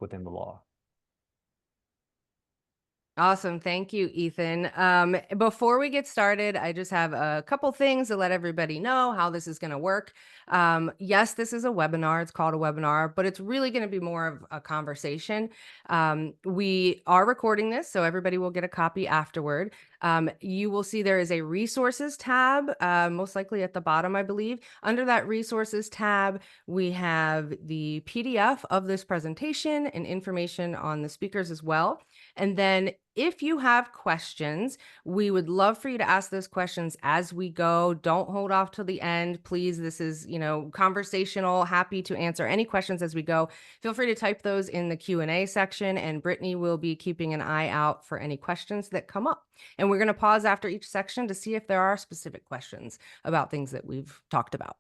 within the law. Awesome. Thank you, Ethan. Before we get started, I just have a couple things to let everybody know how this is going to work. Yes, this is a webinar. It's called a webinar, but it's really going to be more of a conversation. We are recording this, so everybody will get a copy afterward. You will see there is a resources tab, most likely at the bottom, I believe. Under that resources tab, we have the PDF of this presentation and information on the speakers as well. And then if you have questions, we would love for you to ask those questions as we go. Don't hold off till the end. Please, this is, conversational. Happy to answer any questions as we go. Feel free to type those in the Q&A section, and Brittany will be keeping an eye out for any questions that come up. And we're going to pause after each section to see if there are specific questions about things that we've talked about.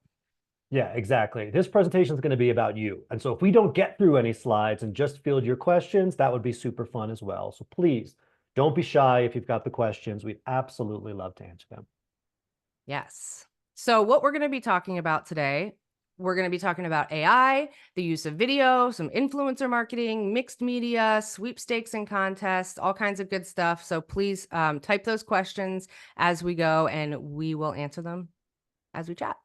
Yeah, exactly. This presentation is going to be about you. And so if we don't get through any slides and just field your questions, that would be super fun as well. So please don't be shy if you've got the questions. We'd absolutely love to answer them. Yes. So, what we're going to be talking about today, we're going to be talking about AI, the use of video, some influencer marketing, mixed media, sweepstakes and contests, all kinds of good stuff. So, please type those questions as we go, and we will answer them as we chat.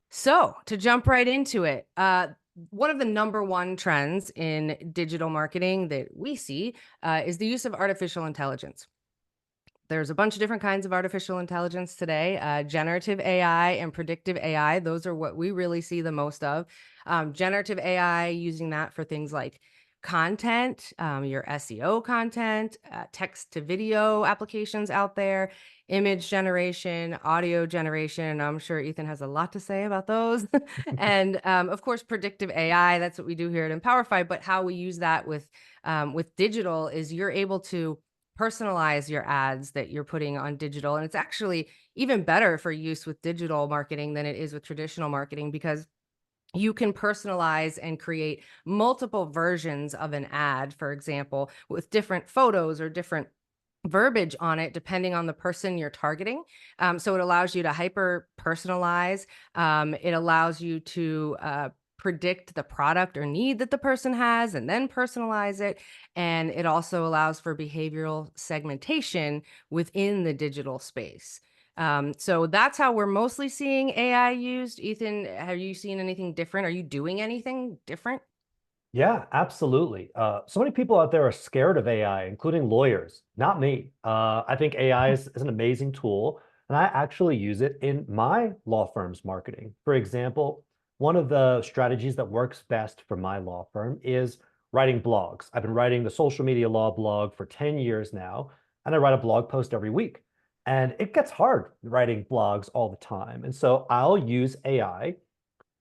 So, to jump right into it, one of the number one trends in digital marketing that we see is the use of artificial intelligence. There's a bunch of different kinds of artificial intelligence today. Generative AI and predictive AI, those are what we really see the most of. Generative AI, using that for things like content, your SEO content, text to video applications out there, image generation, audio generation. I'm sure Ethan has a lot to say about those. And of course, predictive AI, that's what we do here at Empowerify. But how we use that with digital is you're able to personalize your ads that you're putting on digital. And it's actually even better for use with digital marketing than it is with traditional marketing, because you can personalize and create multiple versions of an ad, for example, with different photos or different verbiage on it, depending on the person you're targeting. So it allows you to hyper personalize. It allows you to predict the product or need that the person has and then personalize it. And it also allows for behavioral segmentation within the digital space. So that's how we're mostly seeing AI used. Ethan, have you seen anything different? Are you doing anything different? Yeah, absolutely. So many people out there are scared of AI, including lawyers. Not me. I think AI is an amazing tool, and I actually use it in my law firm's marketing. For example, one of the strategies that works best for my law firm is writing blogs. I've been writing the social media law blog for 10 years now, and I write a blog post every week. And it gets hard writing blogs all the time. And so I'll use AI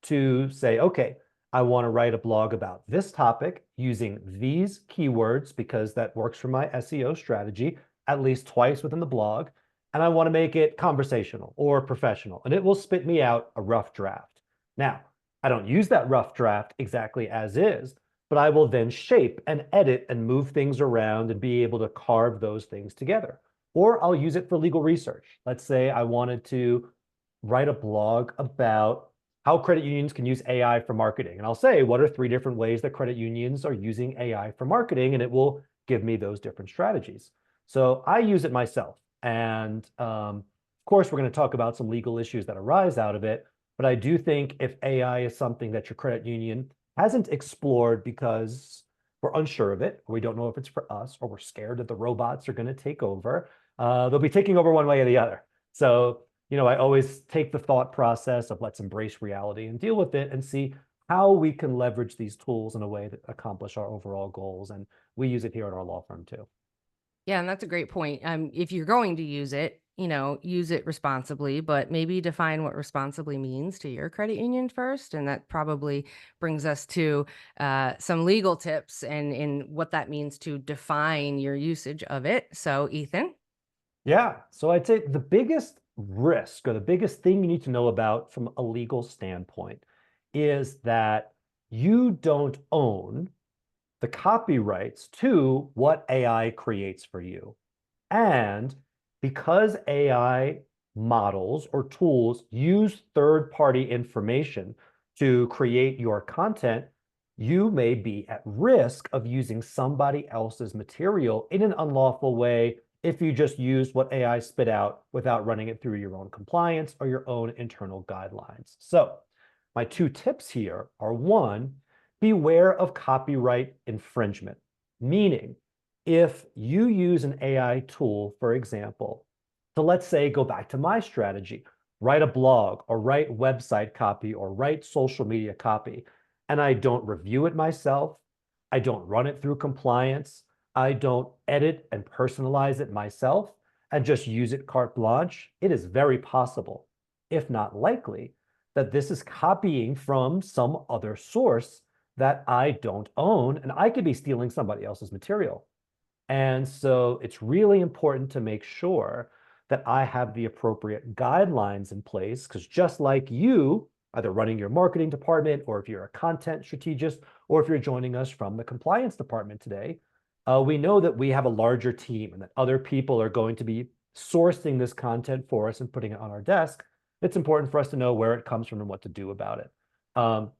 to say, okay, I want to write a blog about this topic using these keywords because that works for my SEO strategy at least twice within the blog. And I want to make it conversational or professional, and it will spit me out a rough draft. Now, I don't use that rough draft exactly as is, but I will then shape and edit and move things around and be able to carve those things together. Or I'll use it for legal research. Let's say I wanted to write a blog about how credit unions can use AI for marketing. And I'll say, what are 3 different ways that credit unions are using AI for marketing? And it will give me those different strategies. So I use it myself. And of course, we're going to talk about some legal issues that arise out of it. But I do think if AI is something that your credit union hasn't explored because we're unsure of it, or we don't know if it's for us, or we're scared that the robots are going to take over, they'll be taking over one way or the other. So I always take the thought process of let's embrace reality and deal with it and see how we can leverage these tools in a way that accomplish our overall goals. And we use it here at our law firm too. Yeah, and that's a great point. If you're going to use it, use it responsibly, but maybe define what responsibly means to your credit union first. And that probably brings us to some legal tips and in what that means to define your usage of it. So, Ethan. Yeah. So I'd say the biggest risk or the biggest thing you need to know about from a legal standpoint is that you don't own the copyrights to what AI creates for you. And because AI models or tools use third-party information to create your content, you may be at risk of using somebody else's material in an unlawful way if you just use what AI spit out without running it through your own compliance or your own internal guidelines. So my two tips here are: one, beware of copyright infringement, meaning if you use an AI tool, for example, to, let's say, go back to my strategy, write a blog or write website copy or write social media copy, and I don't review it myself, I don't run it through compliance, I don't edit and personalize it myself, and just use it carte blanche, it is very possible, if not likely, that this is copying from some other source that I don't own, and I could be stealing somebody else's material. And so it's really important to make sure that I have the appropriate guidelines in place, because just like you, either running your marketing department, or if you're a content strategist, or if you're joining us from the compliance department today, we know that we have a larger team and that other people are going to be sourcing this content for us and putting it on our desk. It's important for us to know where it comes from and what to do about it.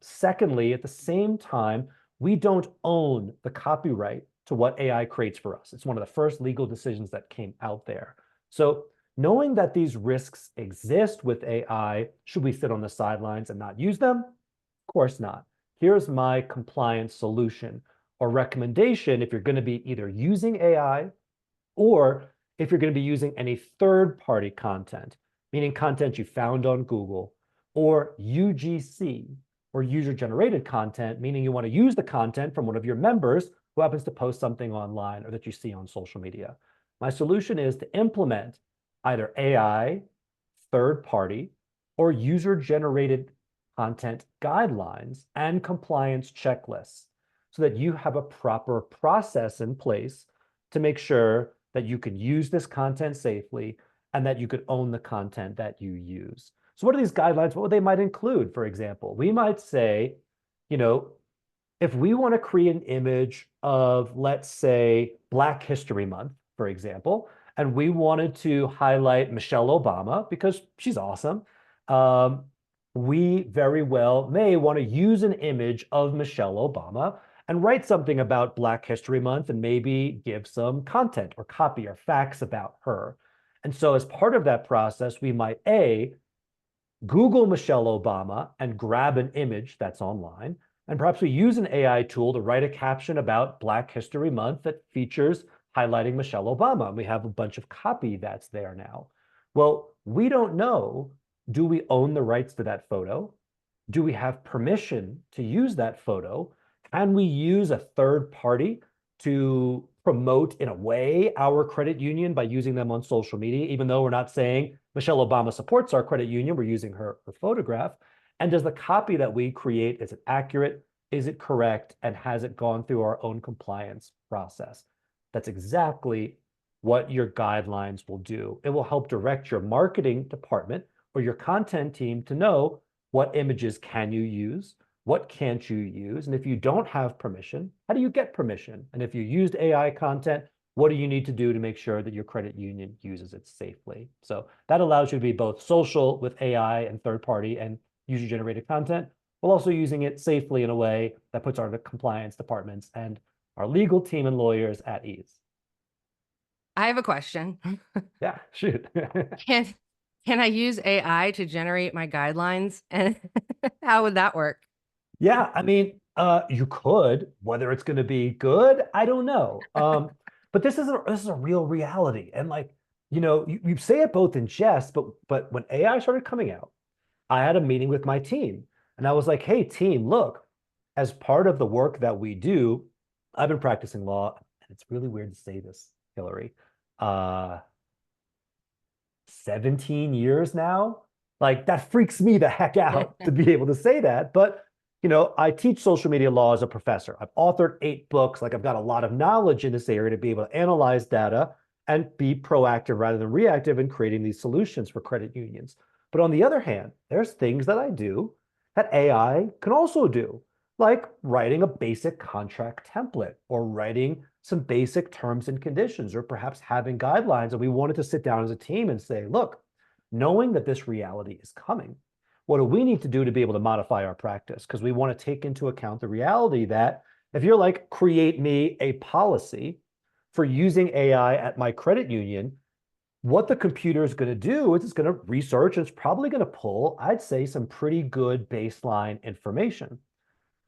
Secondly, at the same time, we don't own the copyright to what AI creates for us. It's one of the first legal decisions that came out there. So knowing that these risks exist with AI, should we sit on the sidelines and not use them? Of course not. Here's my compliance solution or recommendation if you're going to be either using AI or if you're going to be using any third-party content, meaning content you found on Google, or UGC, or user-generated content, meaning you want to use the content from one of your members who happens to post something online or that you see on social media. My solution is to implement either AI, third-party, or user-generated content guidelines and compliance checklists so that you have a proper process in place to make sure that you can use this content safely and that you could own the content that you use. So what are these guidelines? What they might include, for example? We might say, you know, if we want to create an image of, let's say, Black History Month, for example, and we wanted to highlight Michelle Obama because she's awesome, we very well may want to use an image of Michelle Obama and write something about Black History Month and maybe give some content or copy or facts about her. And so as part of that process, we might Google Michelle Obama and grab an image that's online, and perhaps we use an AI tool to write a caption about Black History Month that features highlighting Michelle Obama. And we have a bunch of copy that's there now. Well, we don't know, do we own the rights to that photo? Do we have permission to use that photo? Can we use a third party to promote, in a way, our credit union by using them on social media, even though we're not saying Michelle Obama supports our credit union, we're using her photograph? And does the copy that we create, is it accurate? Is it correct? And has it gone through our own compliance process? That's exactly what your guidelines will do. It will help direct your marketing department or your content team to know what images can you use, what can't you use? And if you don't have permission, how do you get permission? And if you used AI content, what do you need to do to make sure that your credit union uses it safely? So that allows you to be both social with AI and third-party and user-generated content, while also using it safely in a way that puts our compliance departments and our legal team and lawyers at ease. I have a question. Yeah, shoot. Can I use AI to generate my guidelines? And how would that work? Yeah, I mean, you could. Whether it's going to be good, I don't know. But this is a real reality, and like, you say it both in jest, but when AI started coming out, I had a meeting with my team, and I was like, "Hey, team, look, as part of the work that we do, I've been practicing law, and it's really weird to say this, Hillary, 17 years now. Like, that freaks me the heck out to be able to say that, but." I teach social media law as a professor. I've authored 8 books. Like, I've got a lot of knowledge in this area to be able to analyze data and be proactive rather than reactive in creating these solutions for credit unions. But on the other hand, there's things that I do that AI can also do, like writing a basic contract template or writing some basic terms and conditions, or perhaps having guidelines. And we wanted to sit down as a team and say, look, knowing that this reality is coming, What do we need to do to be able to modify our practice? Because we want to take into account the reality that if you're like, create me a policy for using AI at my credit union, what the computer is going to do is it's going to research, and it's probably going to pull, I'd say, some pretty good baseline information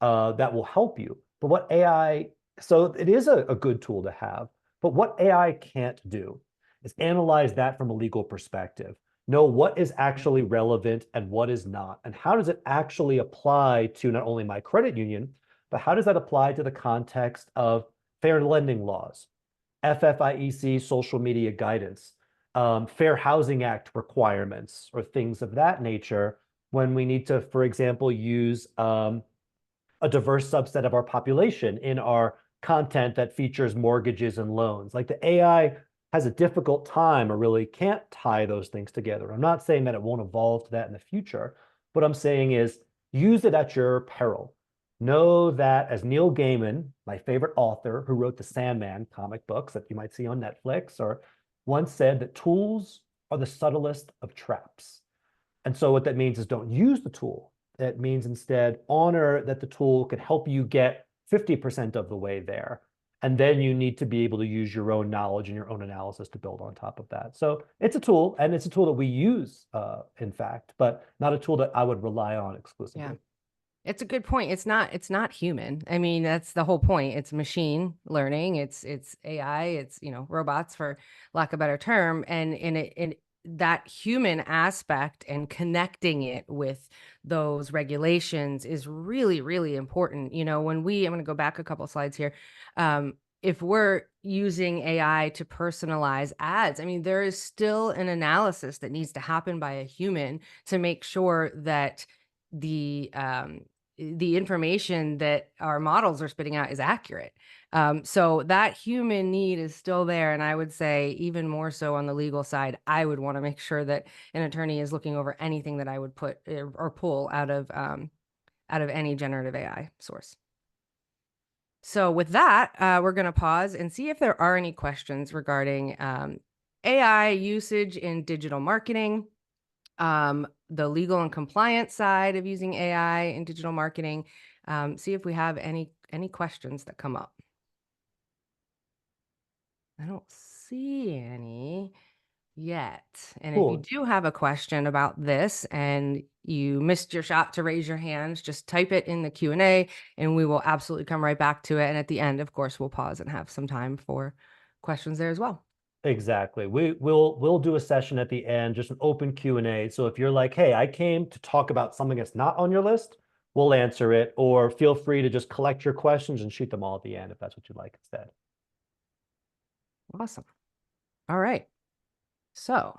that will help you. But what AI, so it is a good tool to have, but what AI can't do is analyze that from a legal perspective, know what is actually relevant and what is not, and how does it actually apply to not only my credit union, but how does that apply to the context of fair lending laws, FFIEC social media guidance, Fair Housing Act requirements, or things of that nature when we need to, for example, use a diverse subset of our population in our content that features mortgages and loans. Like the AI has a difficult time or really can't tie those things together. I'm not saying that it won't evolve to that in the future. What I'm saying is use it at your peril. Know that, as Neil Gaiman, my favorite author who wrote the Sandman comic books that you might see on Netflix, or once said that tools are the subtlest of traps. And so what that means is don't use the tool. It means instead honor that the tool can help you get 50% of the way there. And then you need to be able to use your own knowledge and your own analysis to build on top of that. So it's a tool, and it's a tool that we use, in fact, but not a tool that I would rely on exclusively. Yeah. It's a good point. It's not human. I mean, that's the whole point. It's machine learning. It's AI. It's, robots, for lack of a better term. And in that human aspect and connecting it with those regulations is really, really important. I'm going to go back a couple of slides here. If we're using AI to personalize ads, I mean, there is still an analysis that needs to happen by a human to make sure that the information that our models are spitting out is accurate. So that human need is still there. And I would say even more so on the legal side, I would want to make sure that an attorney is looking over anything that I would put or pull out of any generative AI source. So with that, we're going to pause and see if there are any questions regarding AI usage in digital marketing, the legal and compliance side of using AI in digital marketing. See if we have any questions that come up. I don't see any yet. And Cool. if you do have a question about this and you missed your shot to raise your hands, just type it in the Q&A and we will absolutely come right back to it. And at the end, of course, we'll pause and have some time for questions there as well. Exactly. We'll do a session at the end, just an open Q&A. So if you're like, hey, I came to talk about something that's not on your list, we'll answer it. Or feel free to just collect your questions and shoot them all at the end if that's what you'd like instead. Awesome. All right. So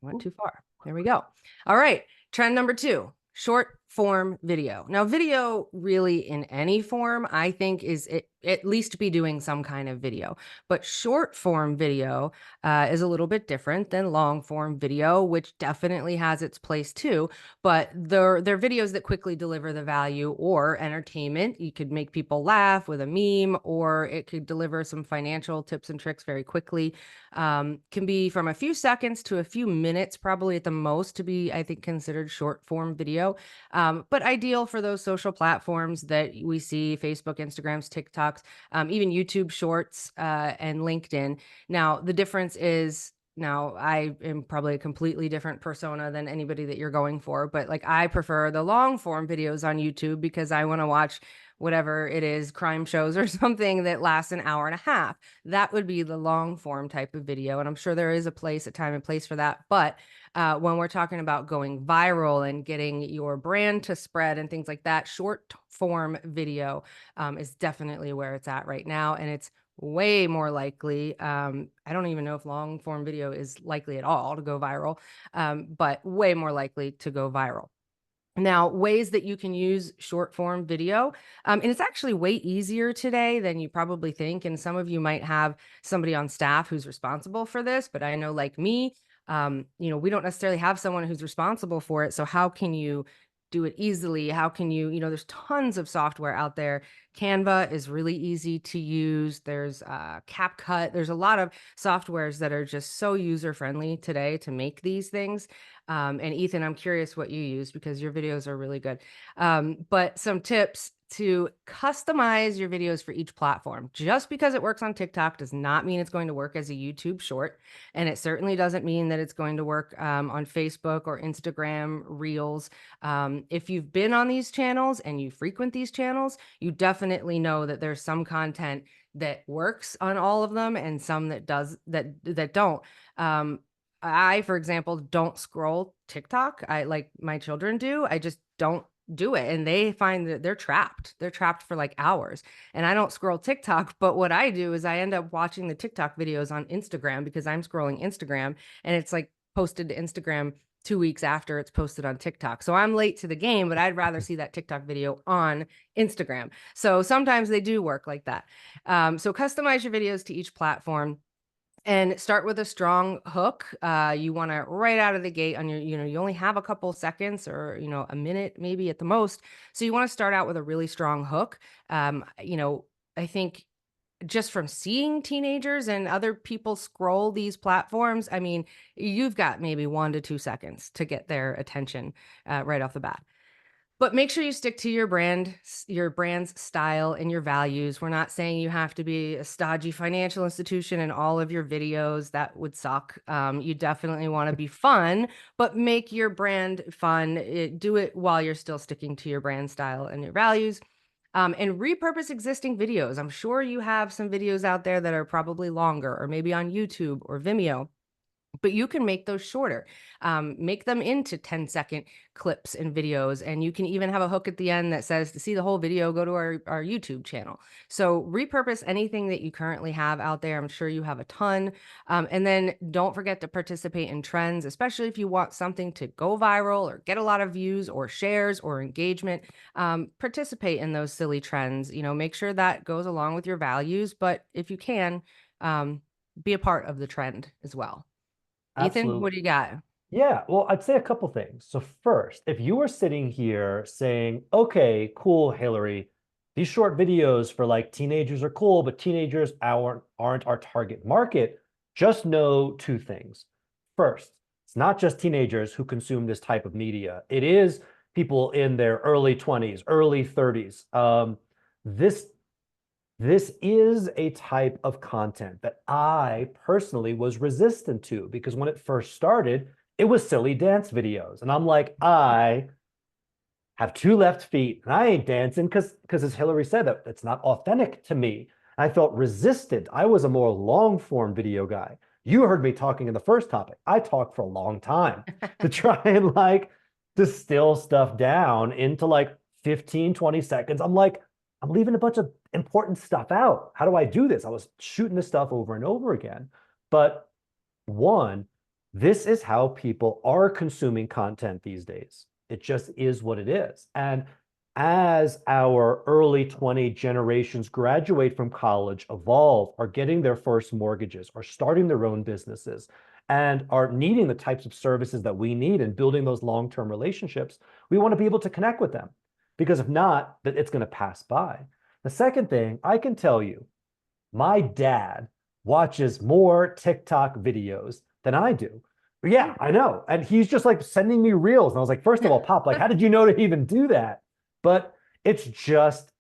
went too far. There we go. All right. Trend number 2, short form video. Now, video really in any form, I think, is at least be doing some kind of video. But short form video is a little bit different than long form video, which definitely has its place too. But they're videos that quickly deliver the value or entertainment. You could make people laugh with a meme, or it could deliver some financial tips and tricks very quickly. Can be from a few seconds to a few minutes, probably at the most, to be, I think, considered short form video. But ideal for those social platforms that we see: Facebook, Instagrams, TikToks, even YouTube Shorts, and LinkedIn. Now, the difference is, now I am probably a completely different persona than anybody that you're going for, but like I prefer the long form videos on YouTube because I want to watch whatever it is, crime shows or something that lasts an hour and a half. That would be the long form type of video. And I'm sure there is a time and place for that. But when we're talking about going viral and getting your brand to spread and things like that, short form video is definitely where it's at right now. And it's way more likely. I don't even know if long form video is likely at all to go viral, but way more likely to go viral. Now, ways that you can use short form video, and it's actually way easier today than you probably think. And some of you might have somebody on staff who's responsible for this, but I know, like me, we don't necessarily have someone who's responsible for it. So how can you do it easily? How can you, there's tons of software out there. Canva is really easy to use. There's CapCut. There's a lot of softwares that are just so user friendly today to make these things. And Ethan, I'm curious what you use because your videos are really good. But some tips to customize your videos for each platform. Just because it works on TikTok does not mean it's going to work as a YouTube short. And it certainly doesn't mean that it's going to work on Facebook or Instagram Reels. If you've been on these channels and you frequent these channels, you definitely know that there's some content that works on all of them and some that don't. I, for example, don't scroll TikTok. I like my children do. I just don't do it. And they find that they're trapped. They're trapped for like hours. And I don't scroll TikTok. But what I do is I end up watching the TikTok videos on Instagram because I'm scrolling Instagram and it's like posted to Instagram 2 weeks after it's posted on TikTok. So I'm late to the game, but I'd rather see that TikTok video on Instagram. So sometimes they do work like that. So customize your videos to each platform and start with a strong hook. You want to right out of the gate on your, you only have a couple seconds or, a minute maybe at the most. So you want to start out with a really strong hook. I think just from seeing teenagers and other people scroll these platforms, I mean, you've got maybe 1 to 2 seconds to get their attention right off the bat. But make sure you stick to your brand's style and your values. We're not saying you have to be a stodgy financial institution in all of your videos. That would suck. You definitely want to be fun, but make your brand fun. Do it while you're still sticking to your brand style and your values. And repurpose existing videos. I'm sure you have some videos out there that are probably longer or maybe on YouTube or Vimeo, but you can make those shorter. Make them into 10-second clips and videos. And you can even have a hook at the end that says, to see the whole video, go to our YouTube channel. So repurpose anything that you currently have out there. I'm sure you have a ton. And then don't forget to participate in trends, especially if you want something to go viral or get a lot of views or shares or engagement. Participate in those silly trends. Make sure that goes along with your values. But if you can, be a part of the trend as well. Ethan, Absolutely. what do you got? Yeah, well, I'd say a couple things. So first, if you were sitting here saying, okay, cool, Hillary, these short videos for like teenagers are cool, but teenagers aren't our target market, just know two things. First, it's not just teenagers who consume this type of media. It is people in their early 20s, early 30s. This this is a type of content that I personally was resistant to because when it first started, it was silly dance videos. And I'm like, I have two left feet and I ain't dancing because as Hillary said, that it's not authentic to me. I felt resistant. I was a more long form video guy. You heard me talking in the first topic. I talked for a long time to try and like distill stuff down into like 15, 20 seconds. I'm like, I'm leaving a bunch of important stuff out. How do I do this? I was shooting this stuff over and over again. But one, this is how people are consuming content these days. It just is what it is. And as our early 20 generations graduate from college, evolve, are getting their first mortgages, are starting their own businesses, and are needing the types of services that we need and building those long-term relationships, we want to be able to connect with them. Because if not, that it's going to pass by. The second thing, I can tell you, my dad watches more TikTok videos than I do. But yeah, I know. And he's just like sending me reels. And I was like, first of all, Pop, like, how did you know to even do that? But it's just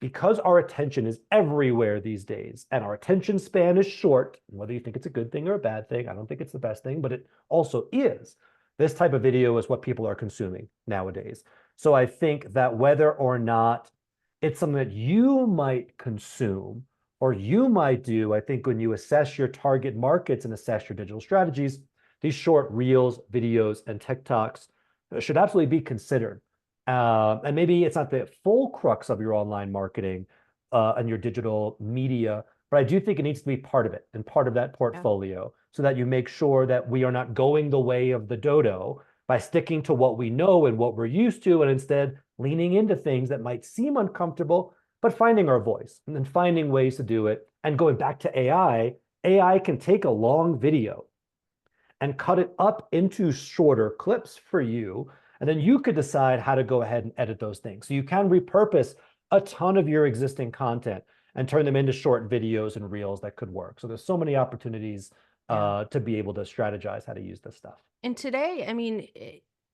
because our attention is everywhere these days and our attention span is short, whether you think it's a good thing or a bad thing, I don't think it's the best thing, but it also is. This type of video is what people are consuming nowadays. So I think that whether or not it's something that you might consume or you might do, I think when you assess your target markets and assess your digital strategies, these short reels, videos, and TikToks should absolutely be considered. And maybe it's not the full crux of your online marketing and your digital media, but I do think it needs to be part of it and part of that portfolio so that you make sure that we are not going the way of the dodo by sticking to what we know and what we're used to, and instead leaning into things that might seem uncomfortable, but finding our voice and then finding ways to do it. And going back to AI can take a long video and cut it up into shorter clips for you And then you could decide how to go ahead and edit those things. So you can repurpose a ton of your existing content and turn them into short videos and reels that could work. So there's so many opportunities Yeah. to be able to strategize how to use this stuff. And today, I mean,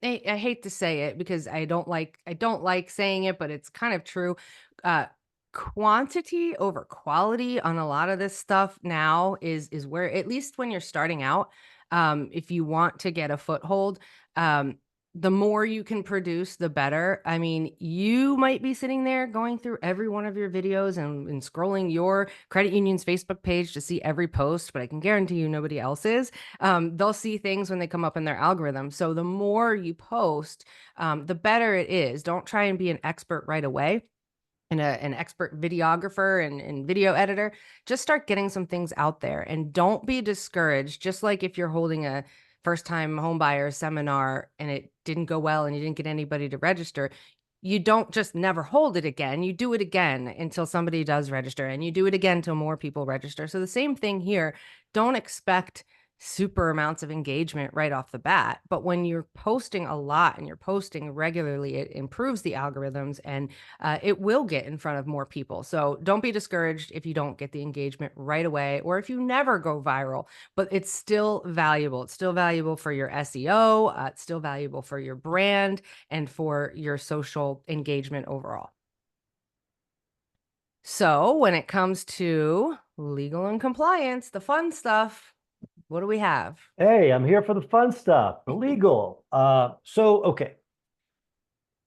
I hate to say it because I don't like saying it, but it's kind of true. Uh, Quantity over quality on a lot of this stuff now is where, at least when you're starting out, if you want to get a foothold, um, the more you can produce, the better. I mean, you might be sitting there going through every one of your videos and scrolling your credit union's Facebook page to see every post, but I can guarantee you nobody else is. They'll see things when they come up in their algorithm. So the more you post, the better it is. Don't try and be an expert right away and an expert videographer and video editor. Just start getting some things out there and don't be discouraged. Just like if you're holding a first time homebuyer seminar and it didn't go well and you didn't get anybody to register, you don't just never hold it again. You do it again until somebody does register, and you do it again till more people register. So the same thing here. Don't expect super amounts of engagement right off the bat. But when you're posting a lot and you're posting regularly, it improves the algorithms, and it will get in front of more people. So don't be discouraged if you don't get the engagement right away or if you never go viral, but it's still valuable. It's still valuable for your SEO. It's still valuable for your brand and for your social engagement overall. So when it comes to legal and compliance, the fun stuff, what do we have? Hey, I'm here for the fun stuff, the legal. Okay.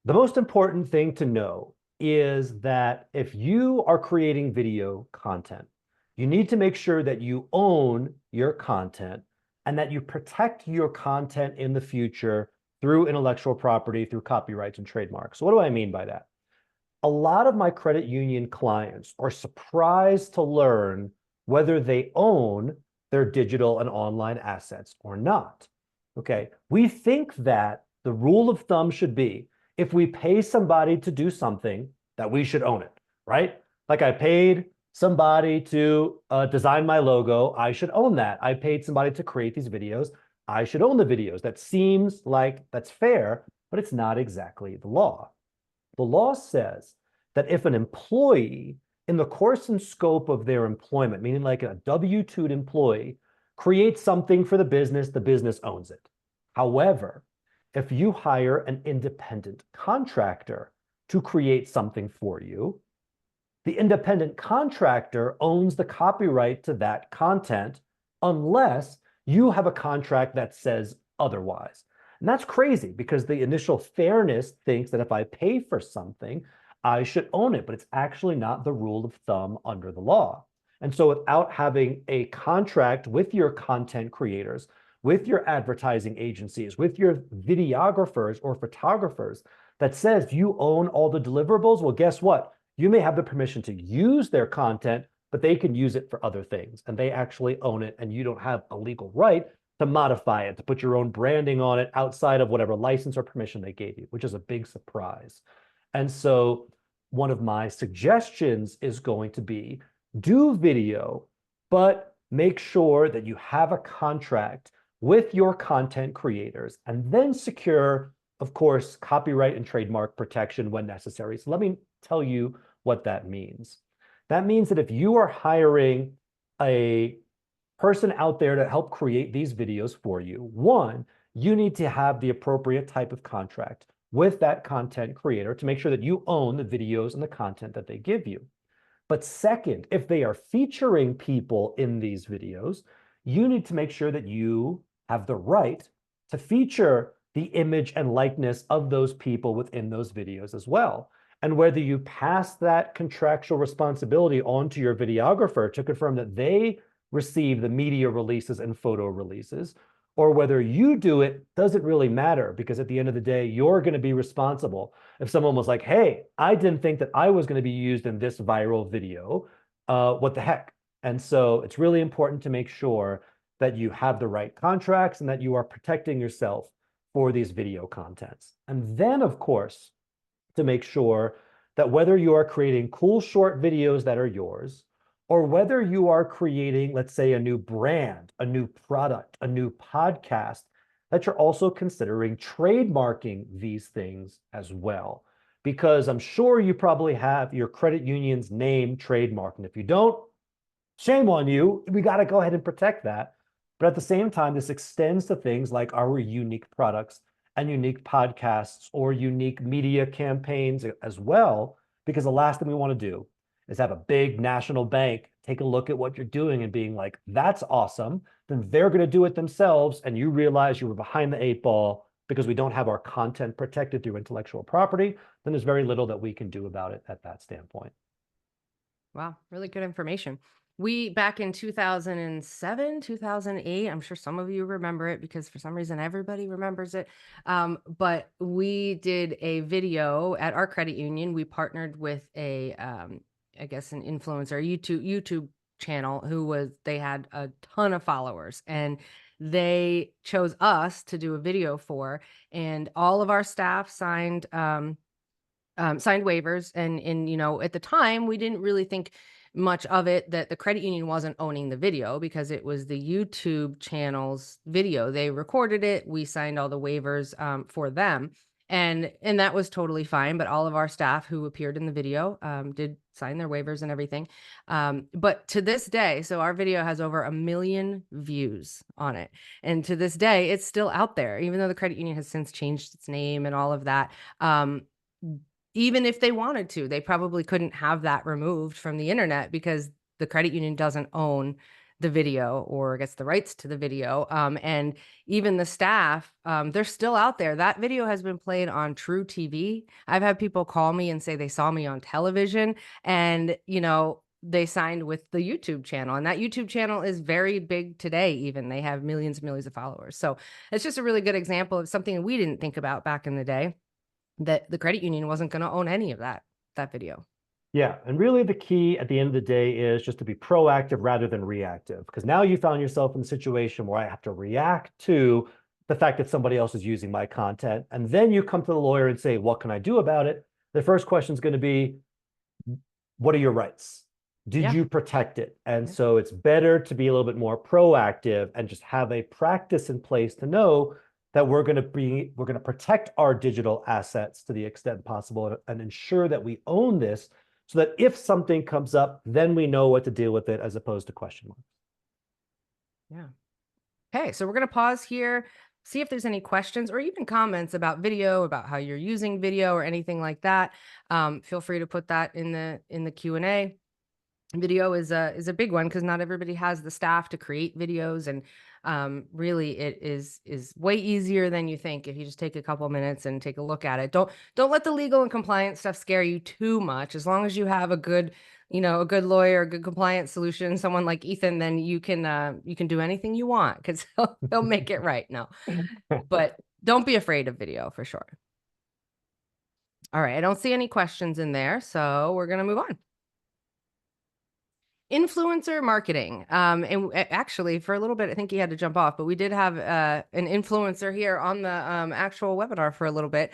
The most important thing to know is that if you are creating video content, you need to make sure that you own your content and that you protect your content in the future through intellectual property, through copyrights and trademarks. So what do I mean by that? A lot of my credit union clients are surprised to learn whether they own their digital and online assets or not. Okay, we think that the rule of thumb should be if we pay somebody to do something, that we should own it, right? Like I paid somebody to design my logo, I should own that. I paid somebody to create these videos, I should own the videos. That seems like that's fair, but it's not exactly the law. The law says that if an employee, in the course and scope of their employment, meaning like a W-2 employee, creates something for the business owns it. However, if you hire an independent contractor to create something for you, the independent contractor owns the copyright to that content unless you have a contract that says otherwise. And that's crazy because the initial fairness thinks that if I pay for something, I should own it, but it's actually not the rule of thumb under the law. And so without having a contract with your content creators, with your advertising agencies, with your videographers or photographers that says you own all the deliverables, well, guess what? You may have the permission to use their content, but they can use it for other things and they actually own it and you don't have a legal right to modify it, to put your own branding on it outside of whatever license or permission they gave you, which is a big surprise. And so one of my suggestions is going to be do video, but make sure that you have a contract with your content creators and then secure, of course, copyright and trademark protection when necessary. So let me tell you what that means. That means that if you are hiring a person out there to help create these videos for you, one, you need to have the appropriate type of contract with that content creator to make sure that you own the videos and the content that they give you. But second, if they are featuring people in these videos, you need to make sure that you have the right to feature the image and likeness of those people within those videos as well. And whether you pass that contractual responsibility on to your videographer to confirm that they receive the media releases and photo releases, or whether you do it doesn't really matter because at the end of the day, you're going to be responsible. If someone was like, hey, I didn't think that I was going to be used in this viral video, what the heck? And so it's really important to make sure that you have the right contracts and that you are protecting yourself for these video contents. And then, of course, to make sure that whether you are creating cool short videos that are yours, or whether you are creating, let's say, a new brand, a new product, a new podcast, that you're also considering trademarking these things as well. Because I'm sure you probably have your credit union's name trademarked. And if you don't, shame on you. We got to go ahead and protect that. But at the same time, this extends to things like our unique products and unique podcasts or unique media campaigns as well. Because the last thing we want to do is have a big national bank take a look at what you're doing and being like, that's awesome. Then they're going to do it themselves. And you realize you were behind the eight ball because we don't have our content protected through intellectual property. Then there's very little that we can do about it at that standpoint. Wow, really good information. We back in 2007, 2008, I'm sure some of you remember it because for some reason everybody remembers it. But we did a video at our credit union. We partnered with I guess an influencer, YouTube channel they had a ton of followers and they chose us to do a video for, and all of our staff signed waivers. And at the time we didn't really think much of it, that the credit union wasn't owning the video because it was the YouTube channel's video. They recorded it. We signed all the waivers for them. And that was totally fine. But all of our staff who appeared in the video did sign their waivers and everything. But to this day, so our video has over 1 million views on it. And to this day, it's still out there, even though the credit union has since changed its name and all of that. Even if they wanted to, they probably couldn't have that removed from the internet because the credit union doesn't own the video or gets the rights to the video. And even the staff, they're still out there. That video has been played on True TV. I've had people call me and say they saw me on television, and, they signed with the YouTube channel, and that YouTube channel is very big today. Even they have millions and millions of followers. So it's just a really good example of something we didn't think about back in the day, that the credit union wasn't going to own any of that video. Yeah. And really the key at the end of the day is just to be proactive rather than reactive. Because now you found yourself in a situation where I have to react to the fact that somebody else is using my content. And then you come to the lawyer and say, what can I do about it? The first question is going to be, what are your rights? Did you protect it? And so it's better to be a little bit more proactive and just have a practice in place to know that we're going to protect our digital assets to the extent possible and ensure that we own this so that if something comes up, then we know what to deal with it as opposed to question marks. Yeah. Okay, so we're going to pause here, see if there's any questions or even comments about video, about how you're using video or anything like that. Feel free to put that in the Q&A. Video is a big one because not everybody has the staff to create videos, and really it is way easier than you think if you just take a couple minutes and take a look at it. Don't let the legal and compliance stuff scare you too much. As long as you have a good lawyer, a good compliance solution, someone like Ethan, then you can do anything you want because he'll make it right. No, but don't be afraid of video for sure. All right, I don't see any questions in there, so we're gonna move on. Influencer marketing. And actually for a little bit, I think he had to jump off, but we did have an influencer here on the actual webinar for a little bit.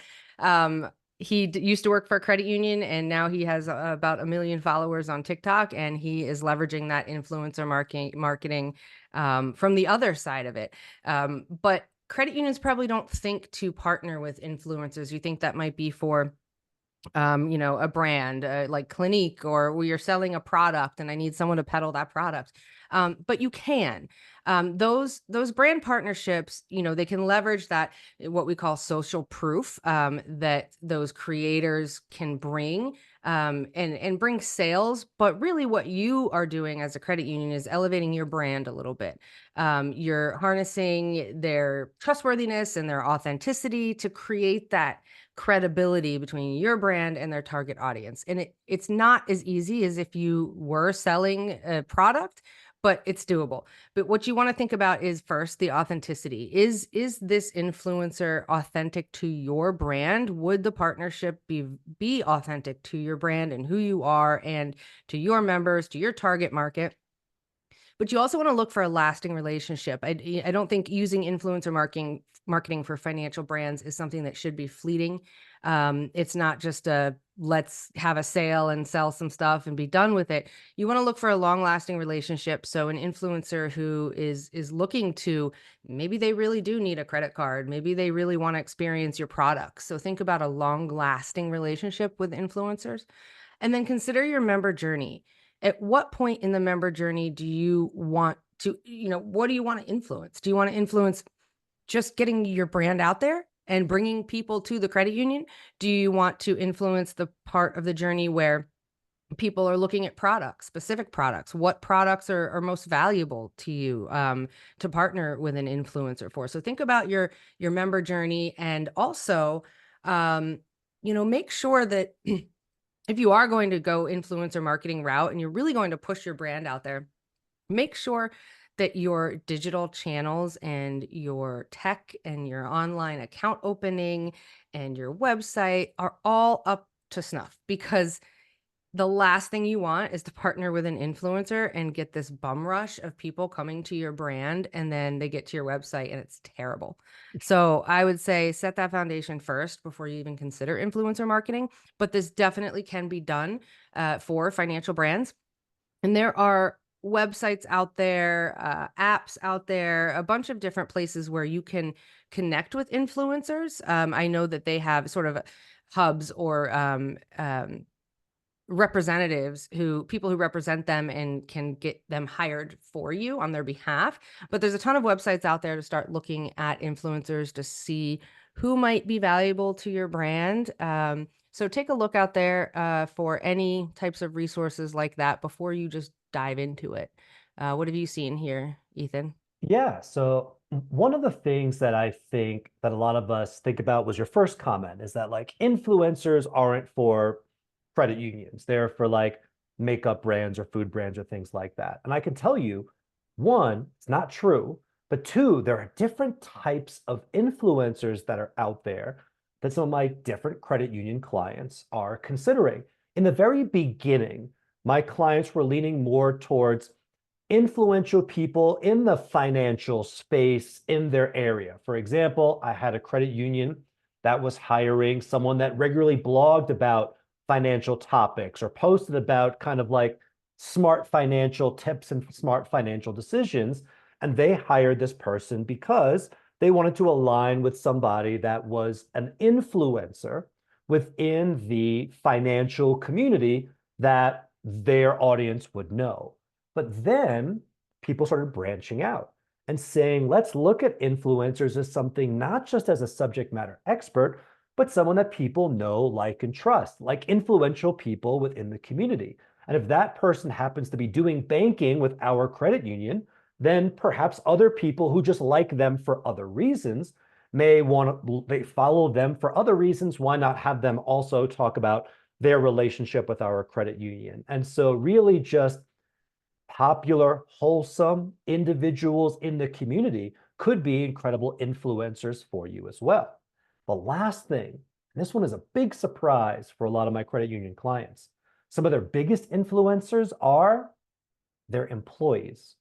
He used to work for a credit union, and now he has about 1 million followers on TikTok, and he is leveraging that influencer marketing from the other side of it. But credit unions probably don't think to partner with influencers. You think that might be for a brand like Clinique, or where you're selling a product and I need someone to peddle that product. But you can. Those brand partnerships, they can leverage that, what we call social proof, that those creators can bring and bring sales. But really what you are doing as a credit union is elevating your brand a little bit. You're harnessing their trustworthiness and their authenticity to create that credibility between your brand and their target audience. And it's not as easy as if you were selling a product, but it's doable. But what you want to think about is first the authenticity. Is this influencer authentic to your brand? Would the partnership be authentic to your brand and who you are and to your members, to your target market? But you also want to look for a lasting relationship. I don't think using influencer marketing for financial brands is something that should be fleeting. It's not just a let's have a sale and sell some stuff and be done with it. You want to look for a long lasting relationship. So an influencer who is looking to, maybe they really do need a credit card, maybe they really want to experience your products. So think about a long lasting relationship with influencers. And then consider your member journey. At what point in the member journey do you want to, what do you want to influence? Do you want to influence just getting your brand out there and bringing people to the credit union? Do you want to influence the part of the journey where people are looking at products, specific products? What products are most valuable to you, to partner with an influencer for? So think about your member journey, and also, make sure that if you are going to go influencer marketing route and you're really going to push your brand out there, make sure that your digital channels and your tech and your online account opening and your website are all up to snuff, because the last thing you want is to partner with an influencer and get this bum rush of people coming to your brand, and then they get to your website and it's terrible. So I would say set that foundation first before you even consider influencer marketing. But this definitely can be done for financial brands. And there are websites out there, apps out there, a bunch of different places where you can connect with influencers. I know that they have sort of hubs or representatives, people who represent them and can get them hired for you on their behalf. But there's a ton of websites out there to start looking at influencers to see who might be valuable to your brand. So take a look out there for any types of resources like that before you just dive into it. What have you seen here, Ethan? Yeah. So one of the things that I think that a lot of us think about was your first comment, is that like influencers aren't for credit unions. They're for like makeup brands or food brands or things like that. And I can tell you, one, it's not true. But two, there are different types of influencers that are out there that some of my different credit union clients are considering. In the very beginning, my clients were leaning more towards influential people in the financial space in their area. For example, I had a credit union that was hiring someone that regularly blogged about financial topics or posted about kind of like smart financial tips and smart financial decisions. And they hired this person because they wanted to align with somebody that was an influencer within the financial community that their audience would know. But then people started branching out and saying, let's look at influencers as something not just as a subject matter expert, but someone that people know, like, and trust, like influential people within the community. And if that person happens to be doing banking with our credit union, then perhaps other people who just like them for other reasons may want to they follow them for other reasons. Why not have them also talk about their relationship with our credit union? And so really just popular, wholesome individuals in the community could be incredible influencers for you as well. The last thing, and this one is a big surprise for a lot of my credit union clients, some of their biggest influencers are their employees.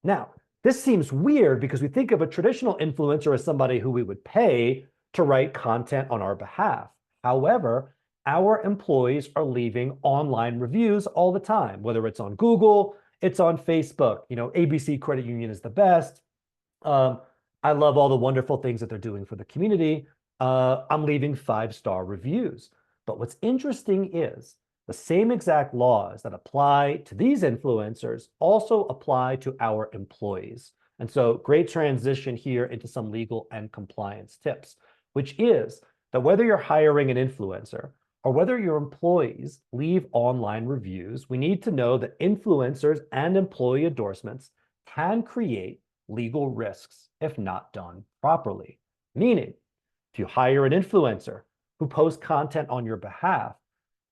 Now, this seems weird because we think of a traditional influencer as somebody who we would pay to write content on our behalf. However, our employees are leaving online reviews all the time, whether it's on Google, it's on Facebook. ABC Credit Union is the best. I love all the wonderful things that they're doing for the community. I'm leaving 5-star reviews. But what's interesting is the same exact laws that apply to these influencers also apply to our employees. And so great transition here into some legal and compliance tips, which is that whether you're hiring an influencer or whether your employees leave online reviews, we need to know that influencers and employee endorsements can create legal risks if not done properly. Meaning, if you hire an influencer who posts content on your behalf,